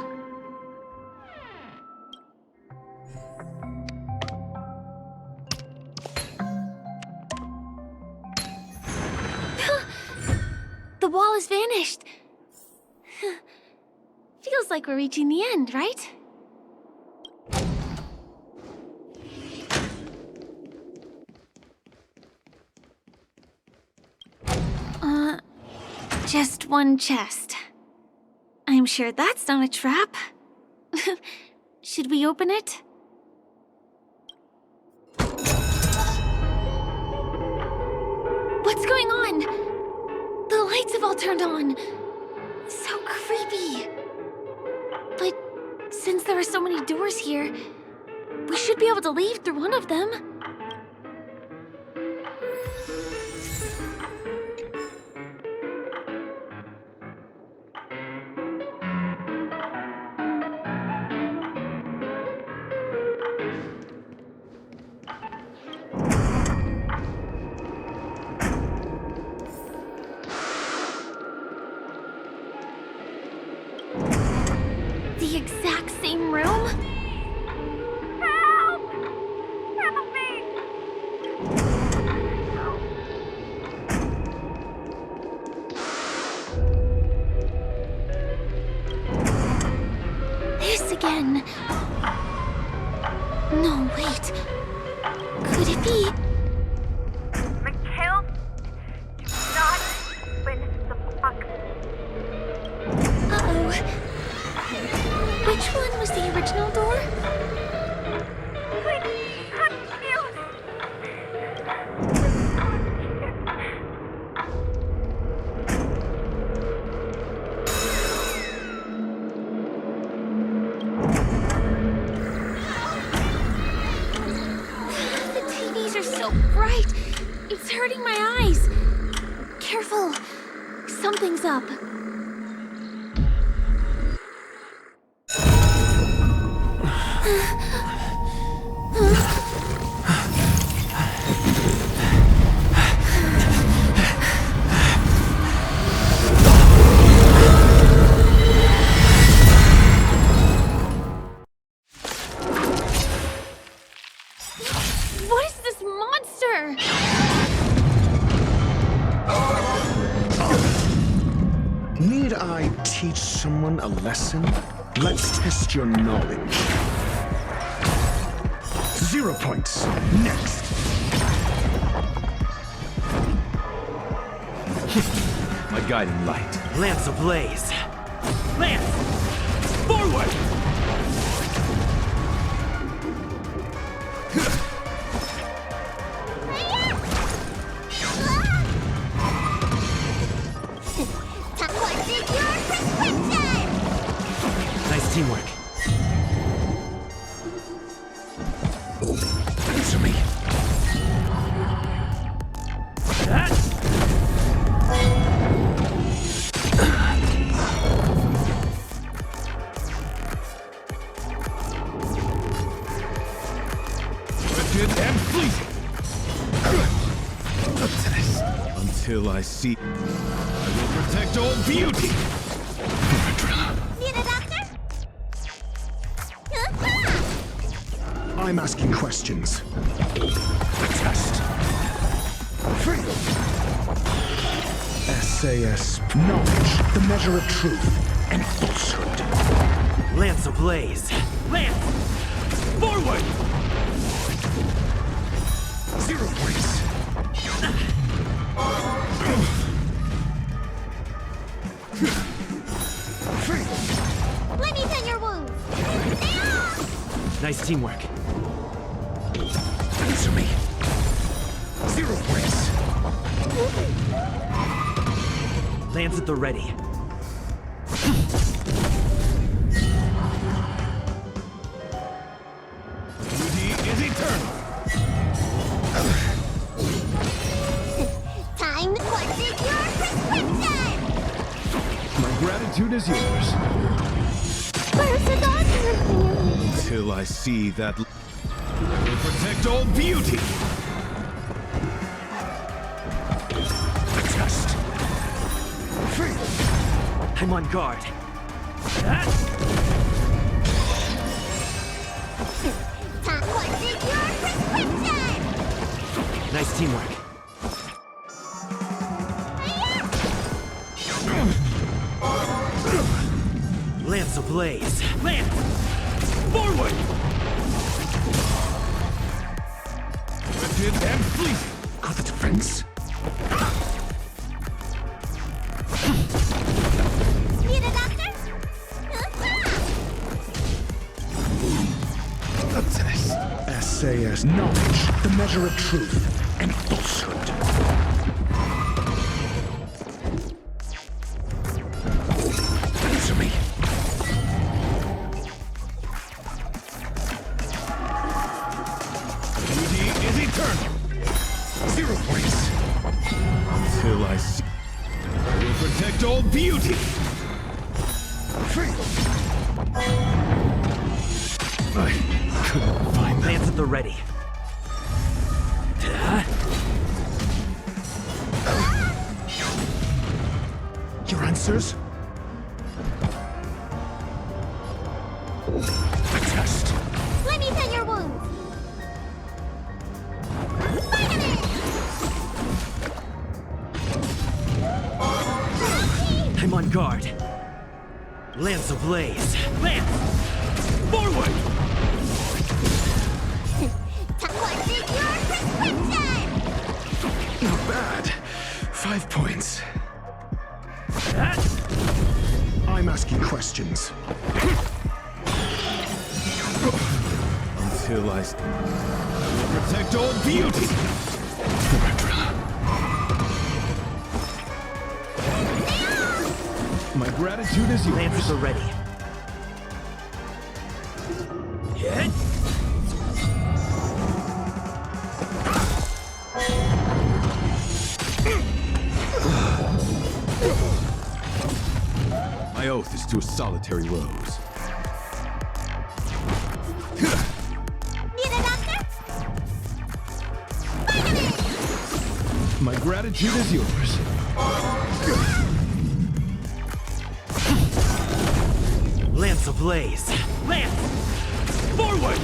The wall has vanished. Feels like we're reaching the end, right? Just one chest. I'm sure that's not a trap. Should we open it? What's going on? The lights have all turned on. So creepy. But since there are so many doors here, we should be able to leave through one of them. The exact same room? Help! Help me! This again. No, wait. Could it be? Mikhail, do not open the box. Uh-oh. Which one was the original door? I'm confused. The TVs are so bright. It's hurting my eyes. Careful. Something's up. What is this monster? Need I teach someone a lesson? Let's test your knowledge. 0 points. Next. My guiding light. Lance ablaze. Lance! Forward! Nice teamwork. Answer me. Swift and fleeting. Until I see. I will protect all beauty. Need a doctor? I'm asking questions. Test. SAS. Knowledge, the measure of truth and falsehood. Lance ablaze. Lance! Forward! 0 points. Let me tend your wounds. Nice teamwork. Answer me. 0 points. Lance at the ready. Beauty is eternal. Time to take your prescription. My gratitude is yours. Where's the doctor? Until I see that. I will protect all beauty. Test. I'm on guard. Ah! What is your prescription? Nice teamwork. Lance ablaze. Lance! Forward! Lifted and fleeting. Got the defense. Need a doctor? The test. SAS knowledge, the measure of truth and falsehood. Answer me. Beauty is eternal. 0 points. Until I see. I will protect all beauty. I couldn't find that. Lance at the ready. Ah! Your answers? A test. Let me tend your wounds. I'm on guard. Lance ablaze. Lance! Forward! What is your prescription? Not bad. 5 points. Ah! I'm asking questions. Until I will protect all beauty. My gratitude is yours. Lance at the ready. Hit! My oath is to a solitary rose. Need a doctor? My gratitude is yours. Lance ablaze. Lance! Forward!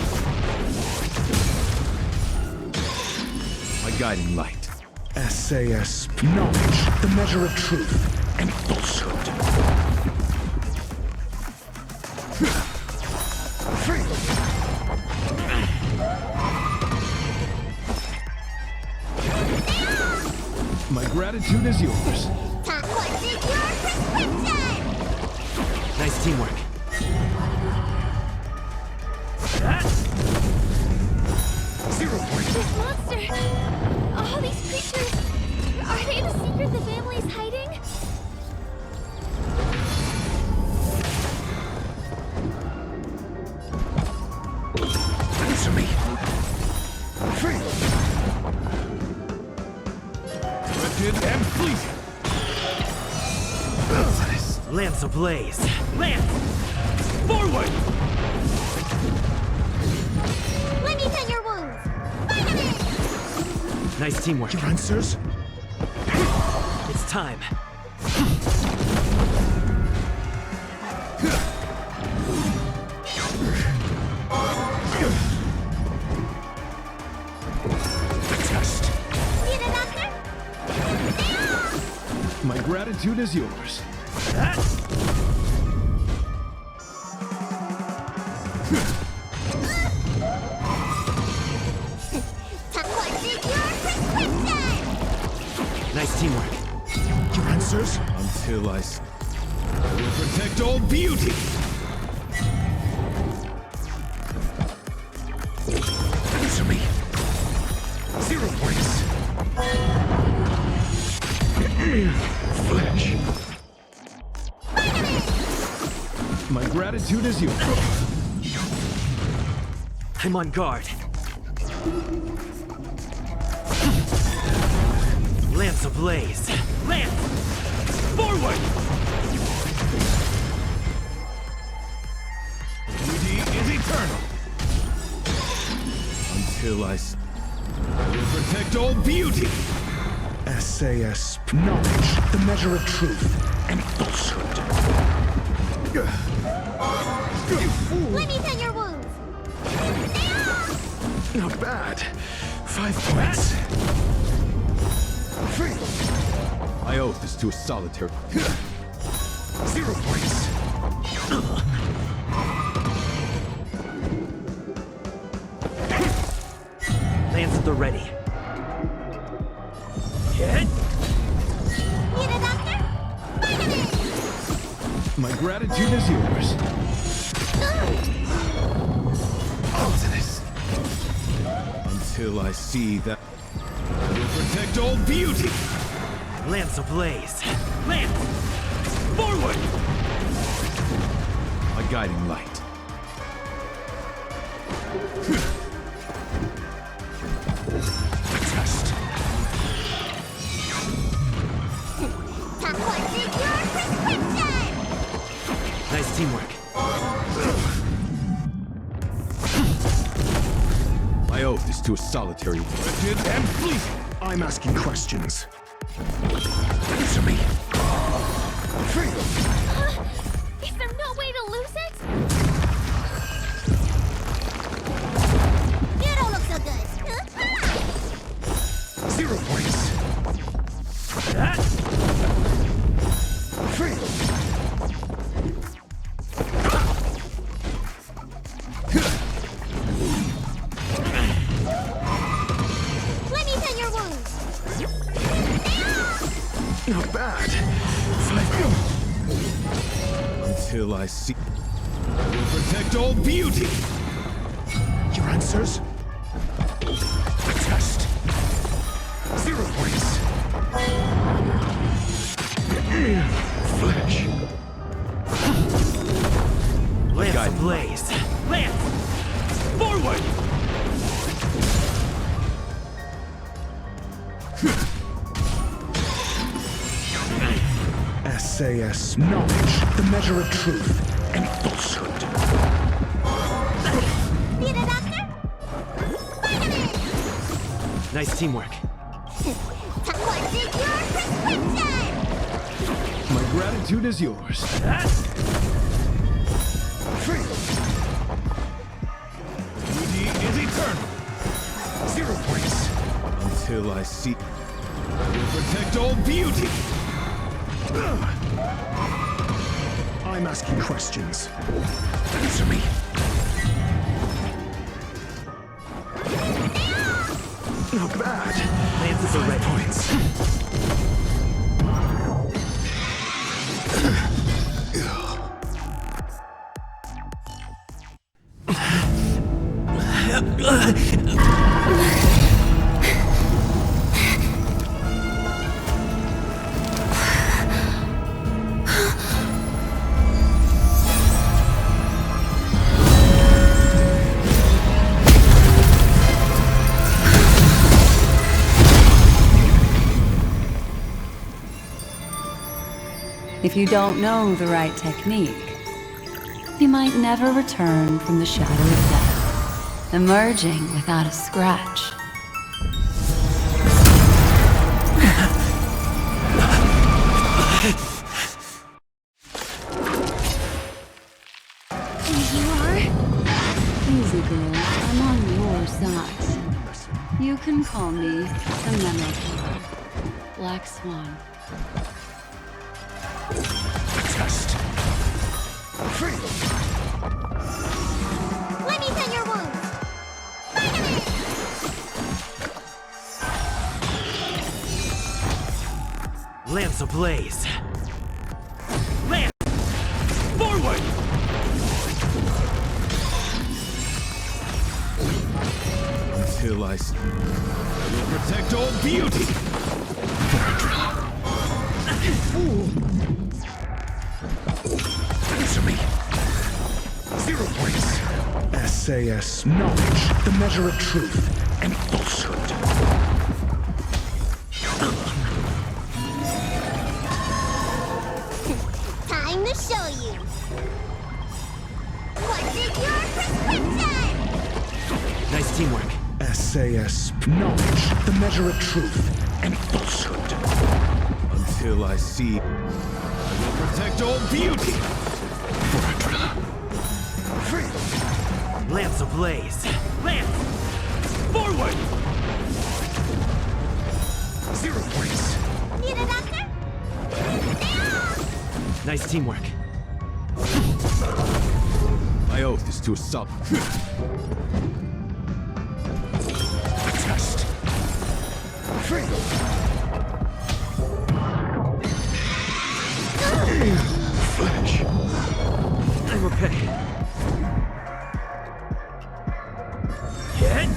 My guiding light. SAS knowledge, the measure of truth and falsehood. My gratitude is yours. What is your prescription? Nice teamwork. Ah! 0 points. This monster! All these creatures! Are they the secret the family's hiding? Answer me. Lifted and fleeting. Lance ablaze. Lance! Forward! Let me tend your wounds. Vitamin! Nice teamwork. Your answers? It's time. A test. Need a doctor? My gratitude is yours. Ah! What is your prescription? Nice teamwork. Your answers? Until I will protect all beauty. Answer me. 0 points. Flesh. My gratitude is yours. I'm on guard. Lance ablaze. Lance! Forward! Beauty is eternal. Until I will protect all beauty. SAS knowledge, the measure of truth and falsehood. Not bad. 5 points. My oath is to a solitary. 0 points. Lance at the ready. Hit! Need a doctor? Vitamin! My gratitude is yours. Ultimus. Until I see that I will protect all beauty. Lance ablaze. Lance! Forward! My guiding light. Test. Top one is your prescription! Nice teamwork. My oath is to a solitary. Directed and fleeting. I'm asking questions. Answer me. Is there no way to lose it? You don't look so good. 0 points. That? Let me tend your wounds. Not bad. 5 until I see. I will protect all beauty. Your answers? Test. 0 points. Flesh. Lance Guiding ablaze. Lance! Forward! SAS knowledge, the measure of truth and falsehood. Need a doctor? Vitamin! Nice teamwork. Top one is your prescription! My gratitude is yours. That? Beauty is eternal. 0 points. Until I see. I will protect all beauty. I'm asking questions. Answer me. Not bad. Lance at the 5 ready. points. If you don't know the right technique, you might never return from the shadow of death, emerging without a scratch. You are? Easy, girl. I'm on your side. You can call me the Memo Killer, Black Swan. Test. Let me tend your wounds. Vitamin! Lance ablaze. Lance! Forward! Until I will protect all beauty. Answer me. 0 points. SAS knowledge, the measure of truth and falsehood. Time to show you. What is your prescription? Nice teamwork. SAS knowledge, the measure of truth and falsehood. Until I see. I will protect all beauty. Lance ablaze. Lance! Forward! Zero points. Need a doctor? Nice teamwork. My oath is to a sub. A test. Flash. I'm okay. Hit!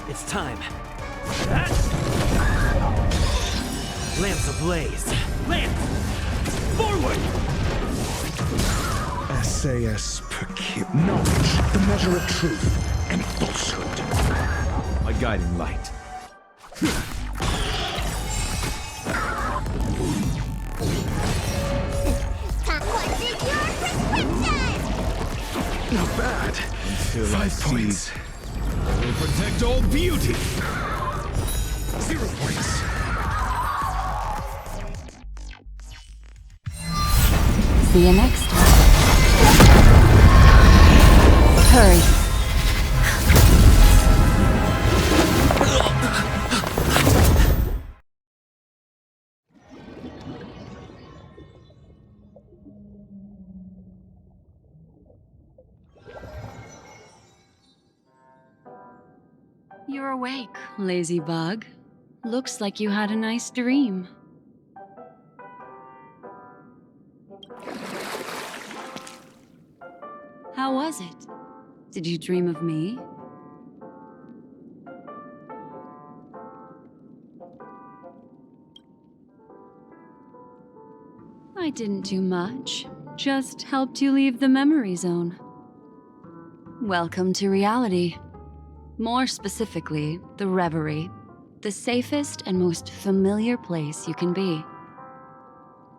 It's time. Lance ablaze. Lance! Forward! SAS knowledge, the measure of truth and falsehood. My guiding light. What is your prescription? Not bad. Until 5 points. I will protect all beauty. 0 points. See you next time. Hurry. You're awake, lazy bug. Looks like you had a nice dream. How was it? Did you dream of me? I didn't do much, just helped you leave the memory zone. Welcome to reality. More specifically, the Reverie, the safest and most familiar place you can be.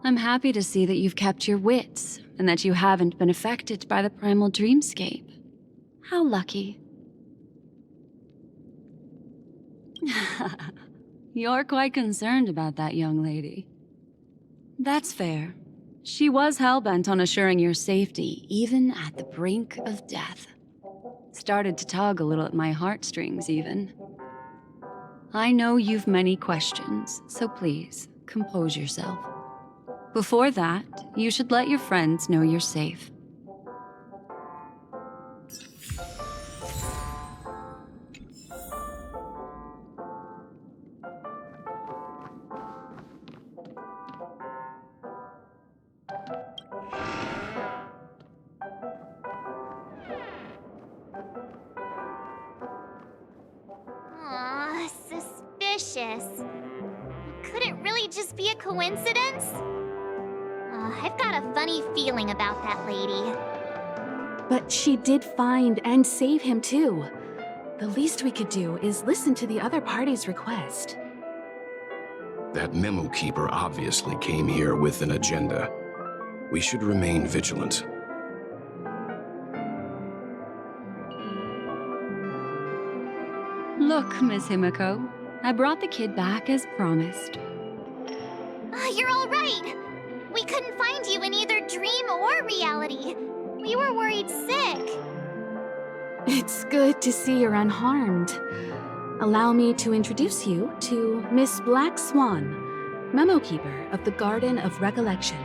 I'm happy to see that you've kept your wits and that you haven't been affected by the primal dreamscape. How lucky. You're quite concerned about that young lady. That's fair. She was hell-bent on assuring your safety, even at the brink of death. Started to tug a little at my heartstrings, even. I know you've many questions, so please, compose yourself. Before that, you should let your friends know you're safe. Aw, suspicious. Could it really just be a coincidence? I've got a funny feeling about that lady. But she did find and save him too. The least we could do is listen to the other party's request. That memo keeper obviously came here with an agenda. We should remain vigilant. Look, Miss Himiko, I brought the kid back as promised. You're all right. We couldn't find you in either dream or reality. We were worried sick. It's good to see you're unharmed. Allow me to introduce you to Miss Black Swan, Memo Keeper of the Garden of Recollection.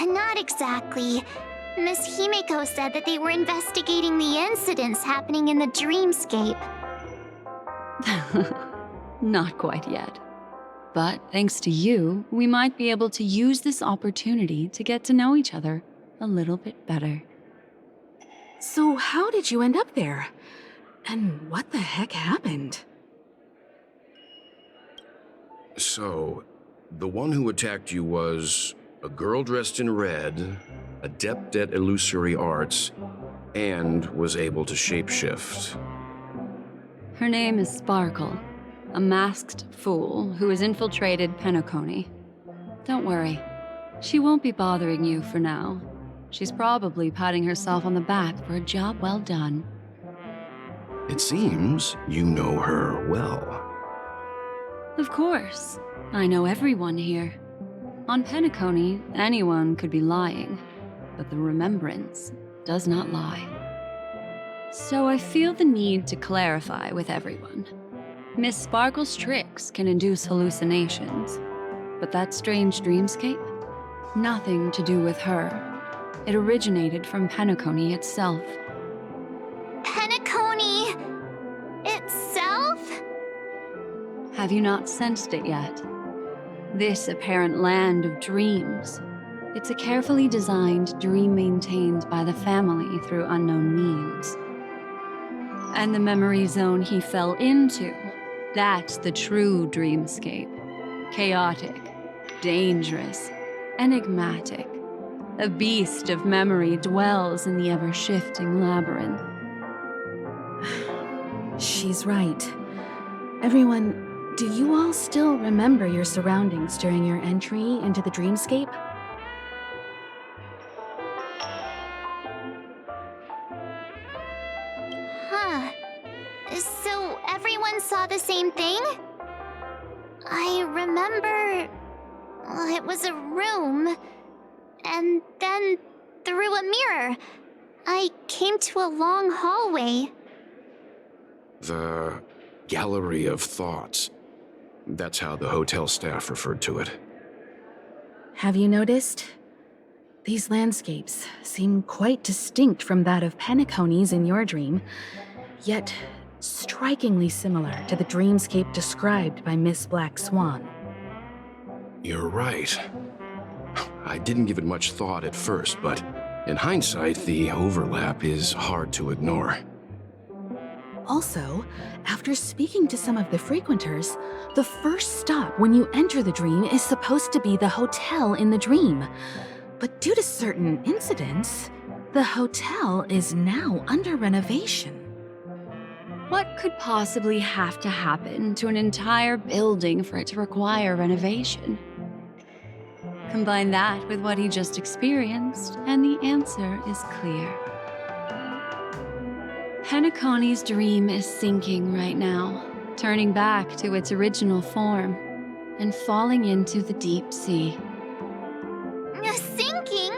Not exactly. Miss Himiko said that they were investigating the incidents happening in the dreamscape. Not quite yet. But thanks to you, we might be able to use this opportunity to get to know each other a little bit better. So how did you end up there? And what the heck happened? So, the one who attacked you was a girl dressed in red, adept at illusory arts, and was able to shapeshift. Her name is Sparkle, a masked fool who has infiltrated Penacony. Don't worry, she won't be bothering you for now. She's probably patting herself on the back for a job well done. It seems you know her well. Of course. I know everyone here. On Penacony, anyone could be lying, but the remembrance does not lie. So I feel the need to clarify with everyone. Miss Sparkle's tricks can induce hallucinations, but that strange dreamscape? Nothing to do with her. It originated from Penacony itself. Penacony itself? Have you not sensed it yet? This apparent land of dreams. It's a carefully designed dream maintained by the family through unknown means. And the memory zone he fell into, that's the true dreamscape. Chaotic, dangerous, enigmatic. A beast of memory dwells in the ever-shifting labyrinth. She's right. Everyone, do you all still remember your surroundings during your entry into the dreamscape? Huh. So everyone saw the same thing? I remember... well, it was a room. And then, through a mirror, I came to a long hallway. The Gallery of Thoughts. That's how the hotel staff referred to it. Have you noticed? These landscapes seem quite distinct from that of Penacony's in your dream, yet strikingly similar to the dreamscape described by Miss Black Swan. You're right. I didn't give it much thought at first, but in hindsight, the overlap is hard to ignore. Also, after speaking to some of the frequenters, the first stop when you enter the dream is supposed to be the hotel in the dream. But due to certain incidents, the hotel is now under renovation. What could possibly have to happen to an entire building for it to require renovation? Combine that with what he just experienced, and the answer is clear. Penacony's dream is sinking right now, turning back to its original form, and falling into the deep sea. Sinking?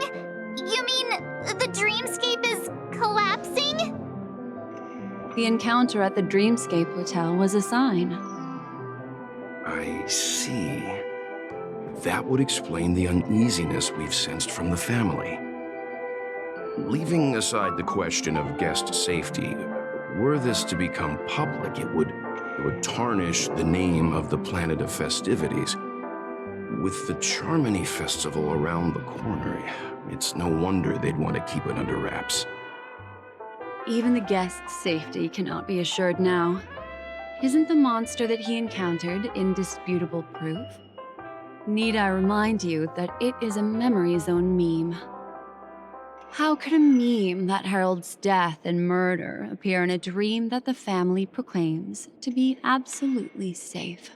You mean the dreamscape is collapsing? The encounter at the Dreamscape Hotel was a sign. I see. That would explain the uneasiness we've sensed from the family. Leaving aside the question of guest safety, were this to become public, it would tarnish the name of the planet of festivities. With the Charmony Festival around the corner, it's no wonder they'd want to keep it under wraps. Even the guest's safety cannot be assured now. Isn't the monster that he encountered indisputable proof? Need I remind you that it is a memory zone meme? How could a meme that heralds death and murder appear in a dream that the family proclaims to be absolutely safe?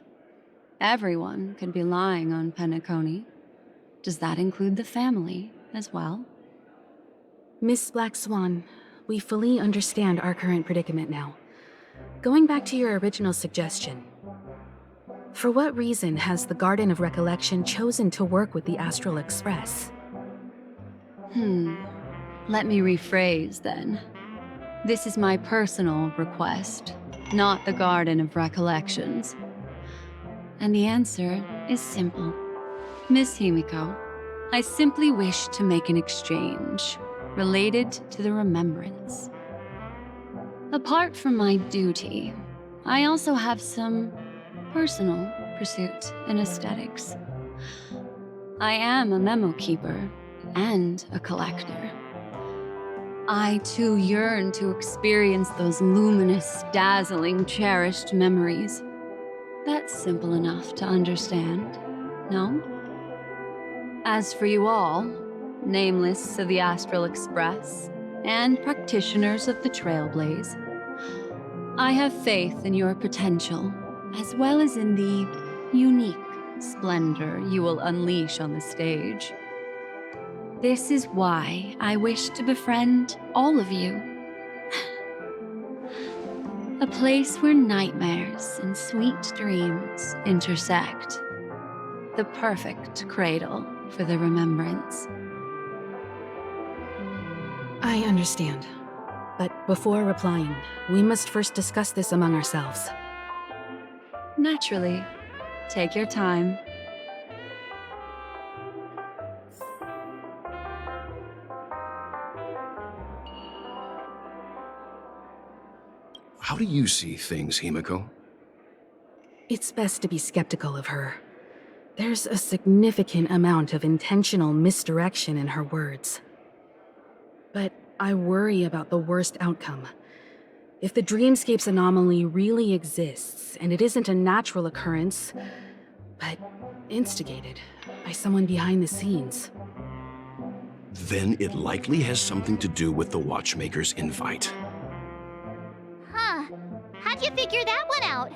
Everyone could be lying on Penacony. Does that include the family as well? Miss Black Swan, we fully understand our current predicament now. Going back to your original suggestion, for what reason has the Garden of Recollection chosen to work with the Astral Express? Let me rephrase then. This is my personal request, not the Garden of Recollections. And the answer is simple. Miss Himiko, I simply wish to make an exchange related to the remembrance. Apart from my duty, I also have some personal pursuit in aesthetics. I am a memo keeper and a collector. I too yearn to experience those luminous, dazzling, cherished memories. That's simple enough to understand, no? As for you all, nameless of the Astral Express and practitioners of the Trailblaze, I have faith in your potential, as well as in the unique splendor you will unleash on the stage. This is why I wish to befriend all of you. A place where nightmares and sweet dreams intersect. The perfect cradle for the remembrance. I understand. But before replying, we must first discuss this among ourselves. Naturally. Take your time. How do you see things, Himiko? It's best to be skeptical of her. There's a significant amount of intentional misdirection in her words. But I worry about the worst outcome. If the dreamscape's anomaly really exists, and it isn't a natural occurrence, but instigated by someone behind the scenes. Then it likely has something to do with the Watchmaker's invite. Huh. How'd you figure that one out?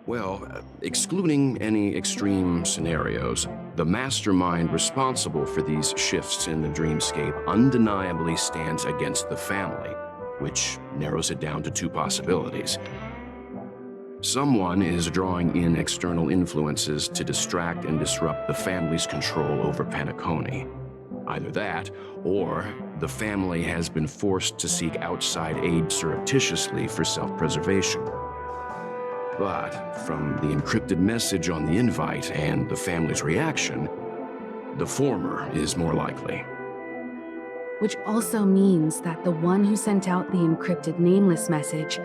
Well, excluding any extreme scenarios, the mastermind responsible for these shifts in the dreamscape undeniably stands against the family, which narrows it down to two possibilities. Someone is drawing in external influences to distract and disrupt the family's control over Penacony. Either that, or the family has been forced to seek outside aid surreptitiously for self-preservation. But from the encrypted message on the invite and the family's reaction, the former is more likely. Which also means that the one who sent out the encrypted nameless message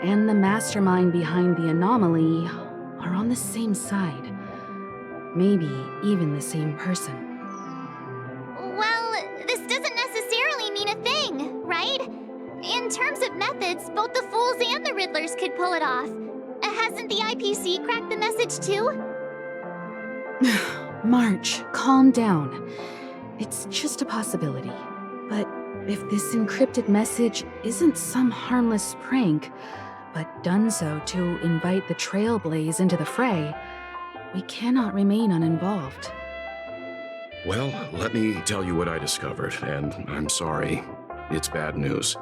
and the mastermind behind the anomaly are on the same side. Maybe even the same person. Well, this doesn't necessarily mean a thing, right? In terms of methods, both the Fools and the Riddlers could pull it off. Hasn't the IPC cracked the message too? March, calm down. It's just a possibility. But if this encrypted message isn't some harmless prank, but done so to invite the Trailblaze into the fray, we cannot remain uninvolved. Well, let me tell you what I discovered, and I'm sorry, it's bad news.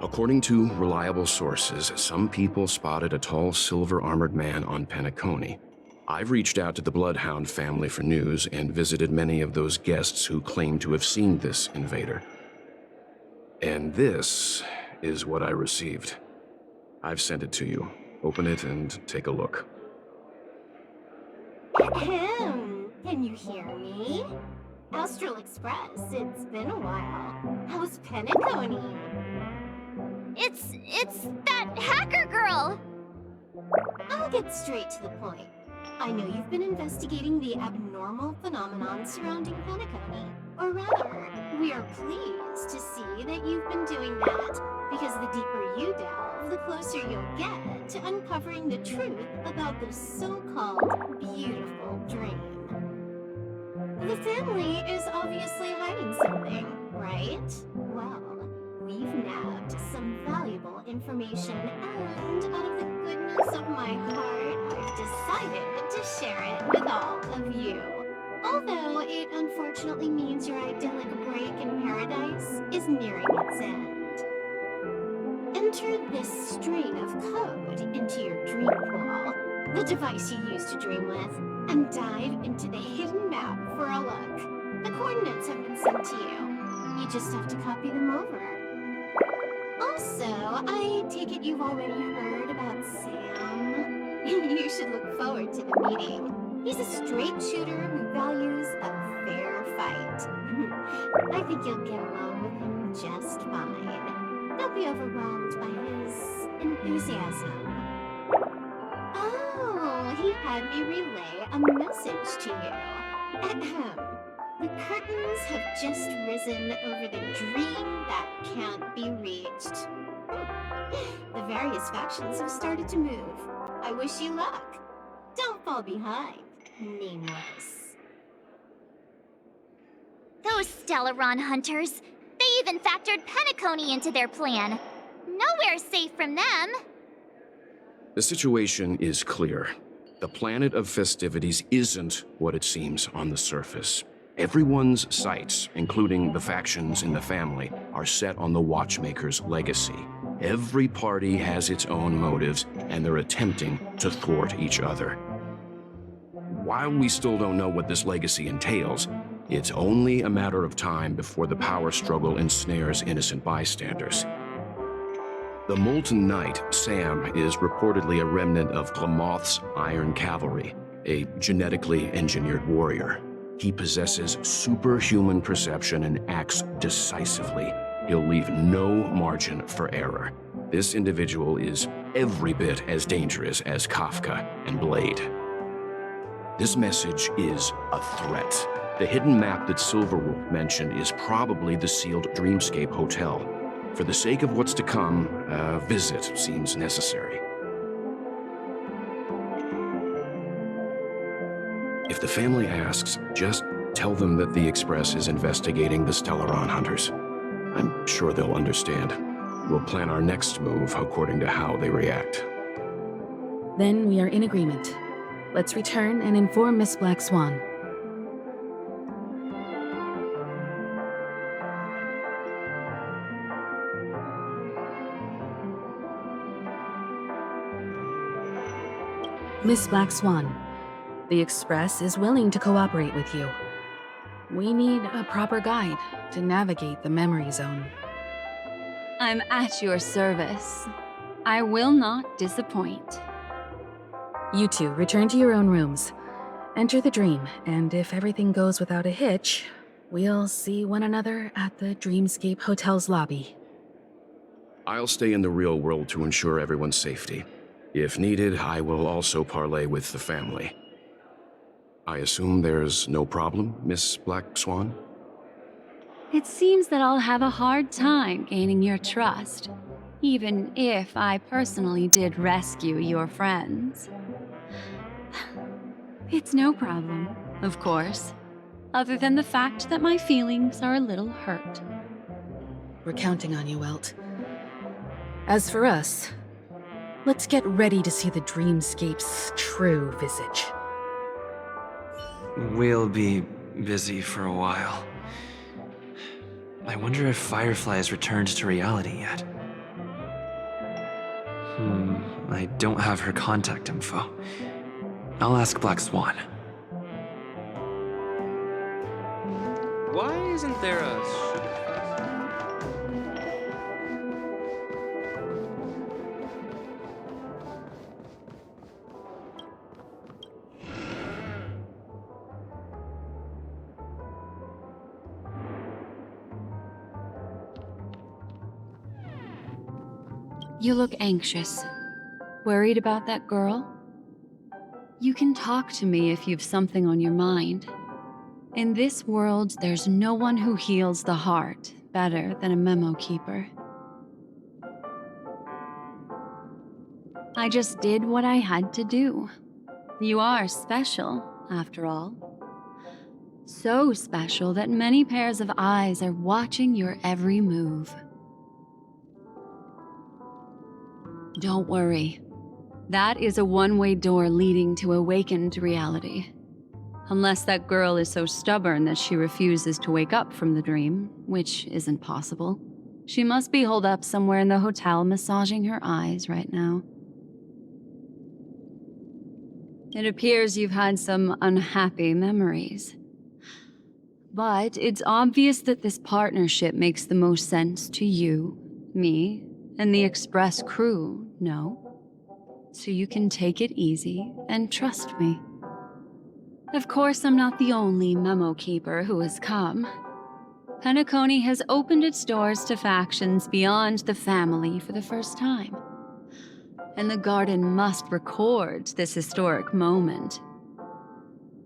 According to reliable sources, some people spotted a tall silver-armored man on Penacony. I've reached out to the Bloodhound family for news and visited many of those guests who claim to have seen this invader. And this is what I received. I've sent it to you. Open it and take a look. Ahem. Can you hear me? Astral Express, it's been a while. How's Penacony? It's that hacker girl! I'll get straight to the point. I know you've been investigating the abnormal phenomenon surrounding Penacony. Or rather, we are pleased to see that you've been doing that, because the deeper you delve, the closer you'll get to uncovering the truth about this so-called beautiful dream. The family is obviously hiding something, right? Well, we've nabbed some valuable information, and out of the goodness of my heart, I've decided to share it with all of you. Although it unfortunately means your idyllic break in paradise is nearing its end. Enter this string of code into your dream pool, the device you use to dream with, and dive into the hidden map for a look. The coordinates have been sent to you. You just have to copy them over. Also, I take it you've already heard about Sam. You should look forward to the meeting. He's a straight shooter who values a fair fight. I think you'll get along with him just fine. Don't be overwhelmed by his enthusiasm. Oh, he had me relay a message to you. Ahem. The curtains have just risen over the dream that can't be reached. The various factions have started to move. I wish you luck. Don't fall behind, Nameless. Those Stellaron hunters. They even factored Penacony into their plan. Nowhere's safe from them. The situation is clear. The planet of festivities isn't what it seems on the surface. Everyone's sights, including the factions in the family, are set on the Watchmaker's legacy. Every party has its own motives, and they're attempting to thwart each other. While we still don't know what this legacy entails, it's only a matter of time before the power struggle ensnares innocent bystanders. The Molten Knight, Sam, is reportedly a remnant of Glamoth's Iron Cavalry, a genetically engineered warrior. He possesses superhuman perception and acts decisively. He'll leave no margin for error. This individual is every bit as dangerous as Kafka and Blade. This message is a threat. The hidden map that Silverwolf mentioned is probably the sealed Dreamscape Hotel. For the sake of what's to come, a visit seems necessary. If the family asks, just tell them that the Express is investigating the Stellaron hunters. I'm sure they'll understand. We'll plan our next move according to how they react. Then we are in agreement. Let's return and inform Miss Black Swan. Miss Black Swan, the Express is willing to cooperate with you. We need a proper guide to navigate the memory zone. I'm at your service. I will not disappoint. You two return to your own rooms. Enter the dream, and if everything goes without a hitch, we'll see one another at the Dreamscape Hotel's lobby. I'll stay in the real world to ensure everyone's safety. If needed, I will also parley with the family. I assume there's no problem, Miss Black Swan? It seems that I'll have a hard time gaining your trust, even if I personally did rescue your friends. It's no problem, of course, other than the fact that my feelings are a little hurt. We're counting on you, Welt. As for us, let's get ready to see the Dreamscape's true visage. We'll be busy for a while. I wonder if Firefly has returned to reality yet. I don't have her contact info. I'll ask Black Swan. Why isn't there a... You look anxious. Worried about that girl? You can talk to me if you've something on your mind. In this world, there's no one who heals the heart better than a memo keeper. I just did what I had to do. You are special, after all. So special that many pairs of eyes are watching your every move. Don't worry. That is a one-way door leading to awakened reality. Unless that girl is so stubborn that she refuses to wake up from the dream, which isn't possible. She must be holed up somewhere in the hotel massaging her eyes right now. It appears you've had some unhappy memories. But it's obvious that this partnership makes the most sense to you, me, and the Express crew, no? So you can take it easy and trust me. Of course, I'm not the only memo keeper who has come. Penacony has opened its doors to factions beyond the family for the first time. And the Garden must record this historic moment.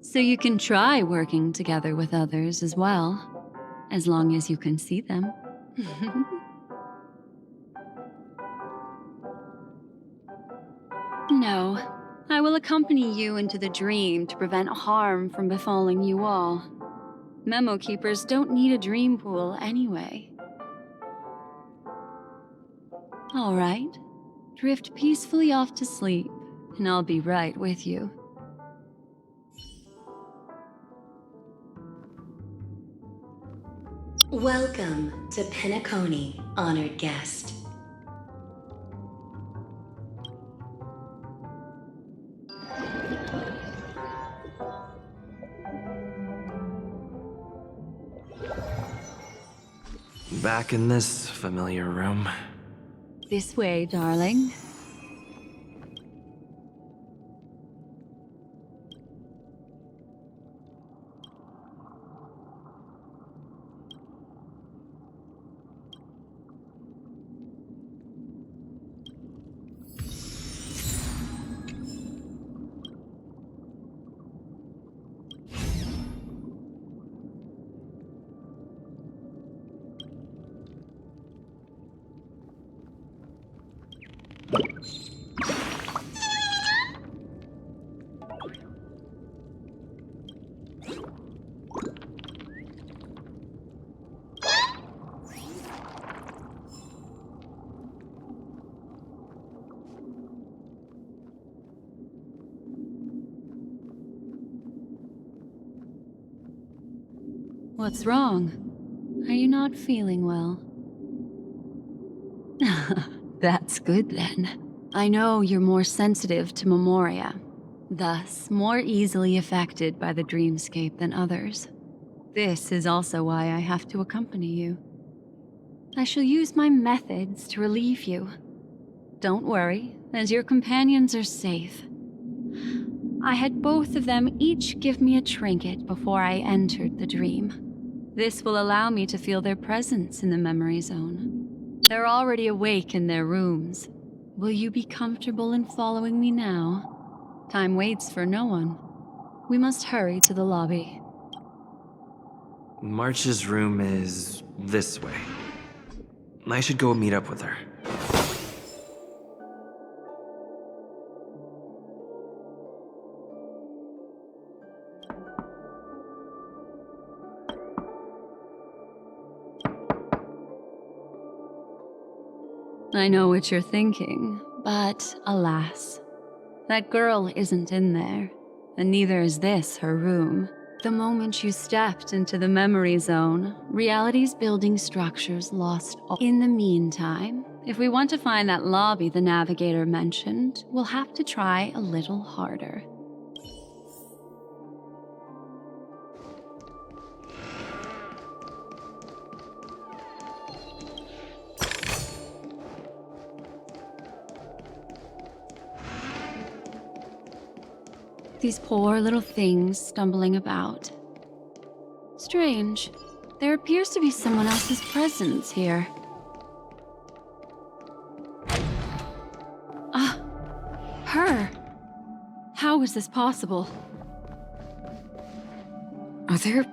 So you can try working together with others as well, as long as you can see them. No, I will accompany you into the dream to prevent harm from befalling you all. Memo keepers don't need a dream pool anyway. All right, drift peacefully off to sleep, and I'll be right with you. Welcome to Penacony, honored guest. Back in this familiar room. This way, darling. What's wrong? Are you not feeling well? That's good then. I know you're more sensitive to Memoria, thus more easily affected by the dreamscape than others. This is also why I have to accompany you. I shall use my methods to relieve you. Don't worry, as your companions are safe. I had both of them each give me a trinket before I entered the dream. This will allow me to feel their presence in the memory zone. They're already awake in their rooms. Will you be comfortable in following me now? Time waits for no one. We must hurry to the lobby. March's room is this way. I should go meet up with her. I know what you're thinking, but alas, that girl isn't in there, and neither is this her room. The moment you stepped into the memory zone, reality's building structures lost all. In the meantime, if we want to find that lobby the navigator mentioned, we'll have to try a little harder. These poor little things stumbling about. Strange. There appears to be someone else's presence here. Her! How is this possible? Are there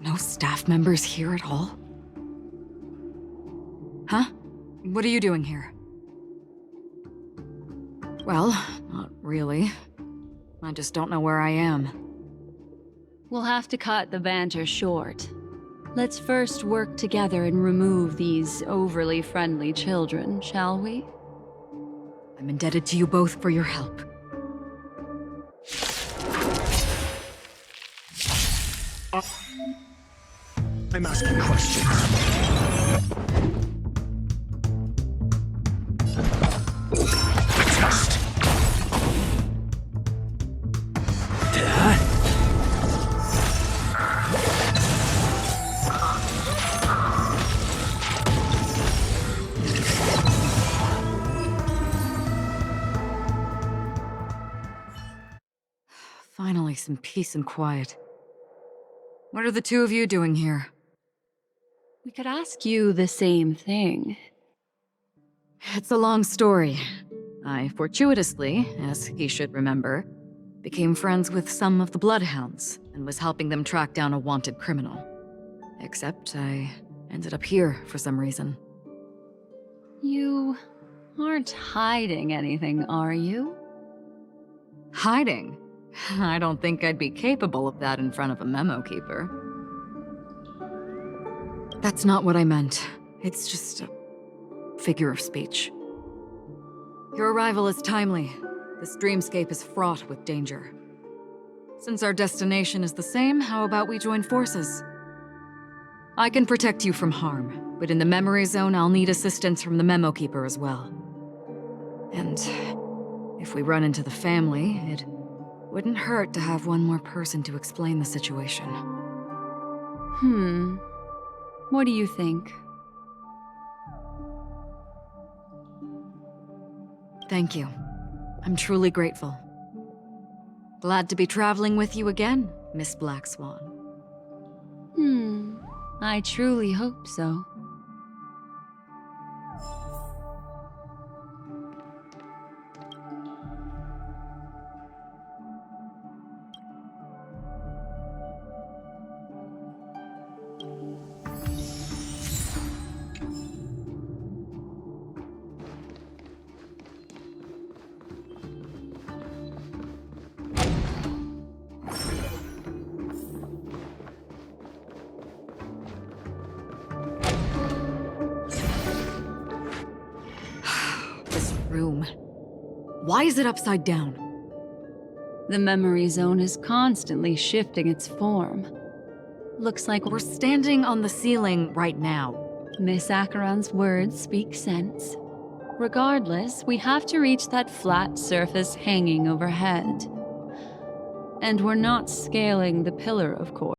no staff members here at all? Huh? What are you doing here? Well, not really. I just don't know where I am. We'll have to cut the banter short. Let's first work together and remove these overly friendly children, shall we? I'm indebted to you both for your help. I'm asking questions. Test. Finally, some peace and quiet. What are the two of you doing here? We could ask you the same thing. It's a long story. I fortuitously, as he should remember, became friends with some of the Bloodhounds and was helping them track down a wanted criminal. Except I ended up here for some reason. You aren't hiding anything, are you? Hiding? I don't think I'd be capable of that in front of a memo keeper. That's not what I meant. It's just a figure of speech. Your arrival is timely. This dreamscape is fraught with danger. Since our destination is the same, how about we join forces? I can protect you from harm, but in the memory zone, I'll need assistance from the memo keeper as well. And if we run into the family, it wouldn't hurt to have one more person to explain the situation. What do you think? Thank you. I'm truly grateful. Glad to be traveling with you again, Miss Black Swan. I truly hope so. This room. Why is it upside down? The memory zone is constantly shifting its form. Looks like We're standing on the ceiling right now. Miss Acheron's words speak sense. Regardless, we have to reach that flat surface hanging overhead. And we're not scaling the pillar, of course.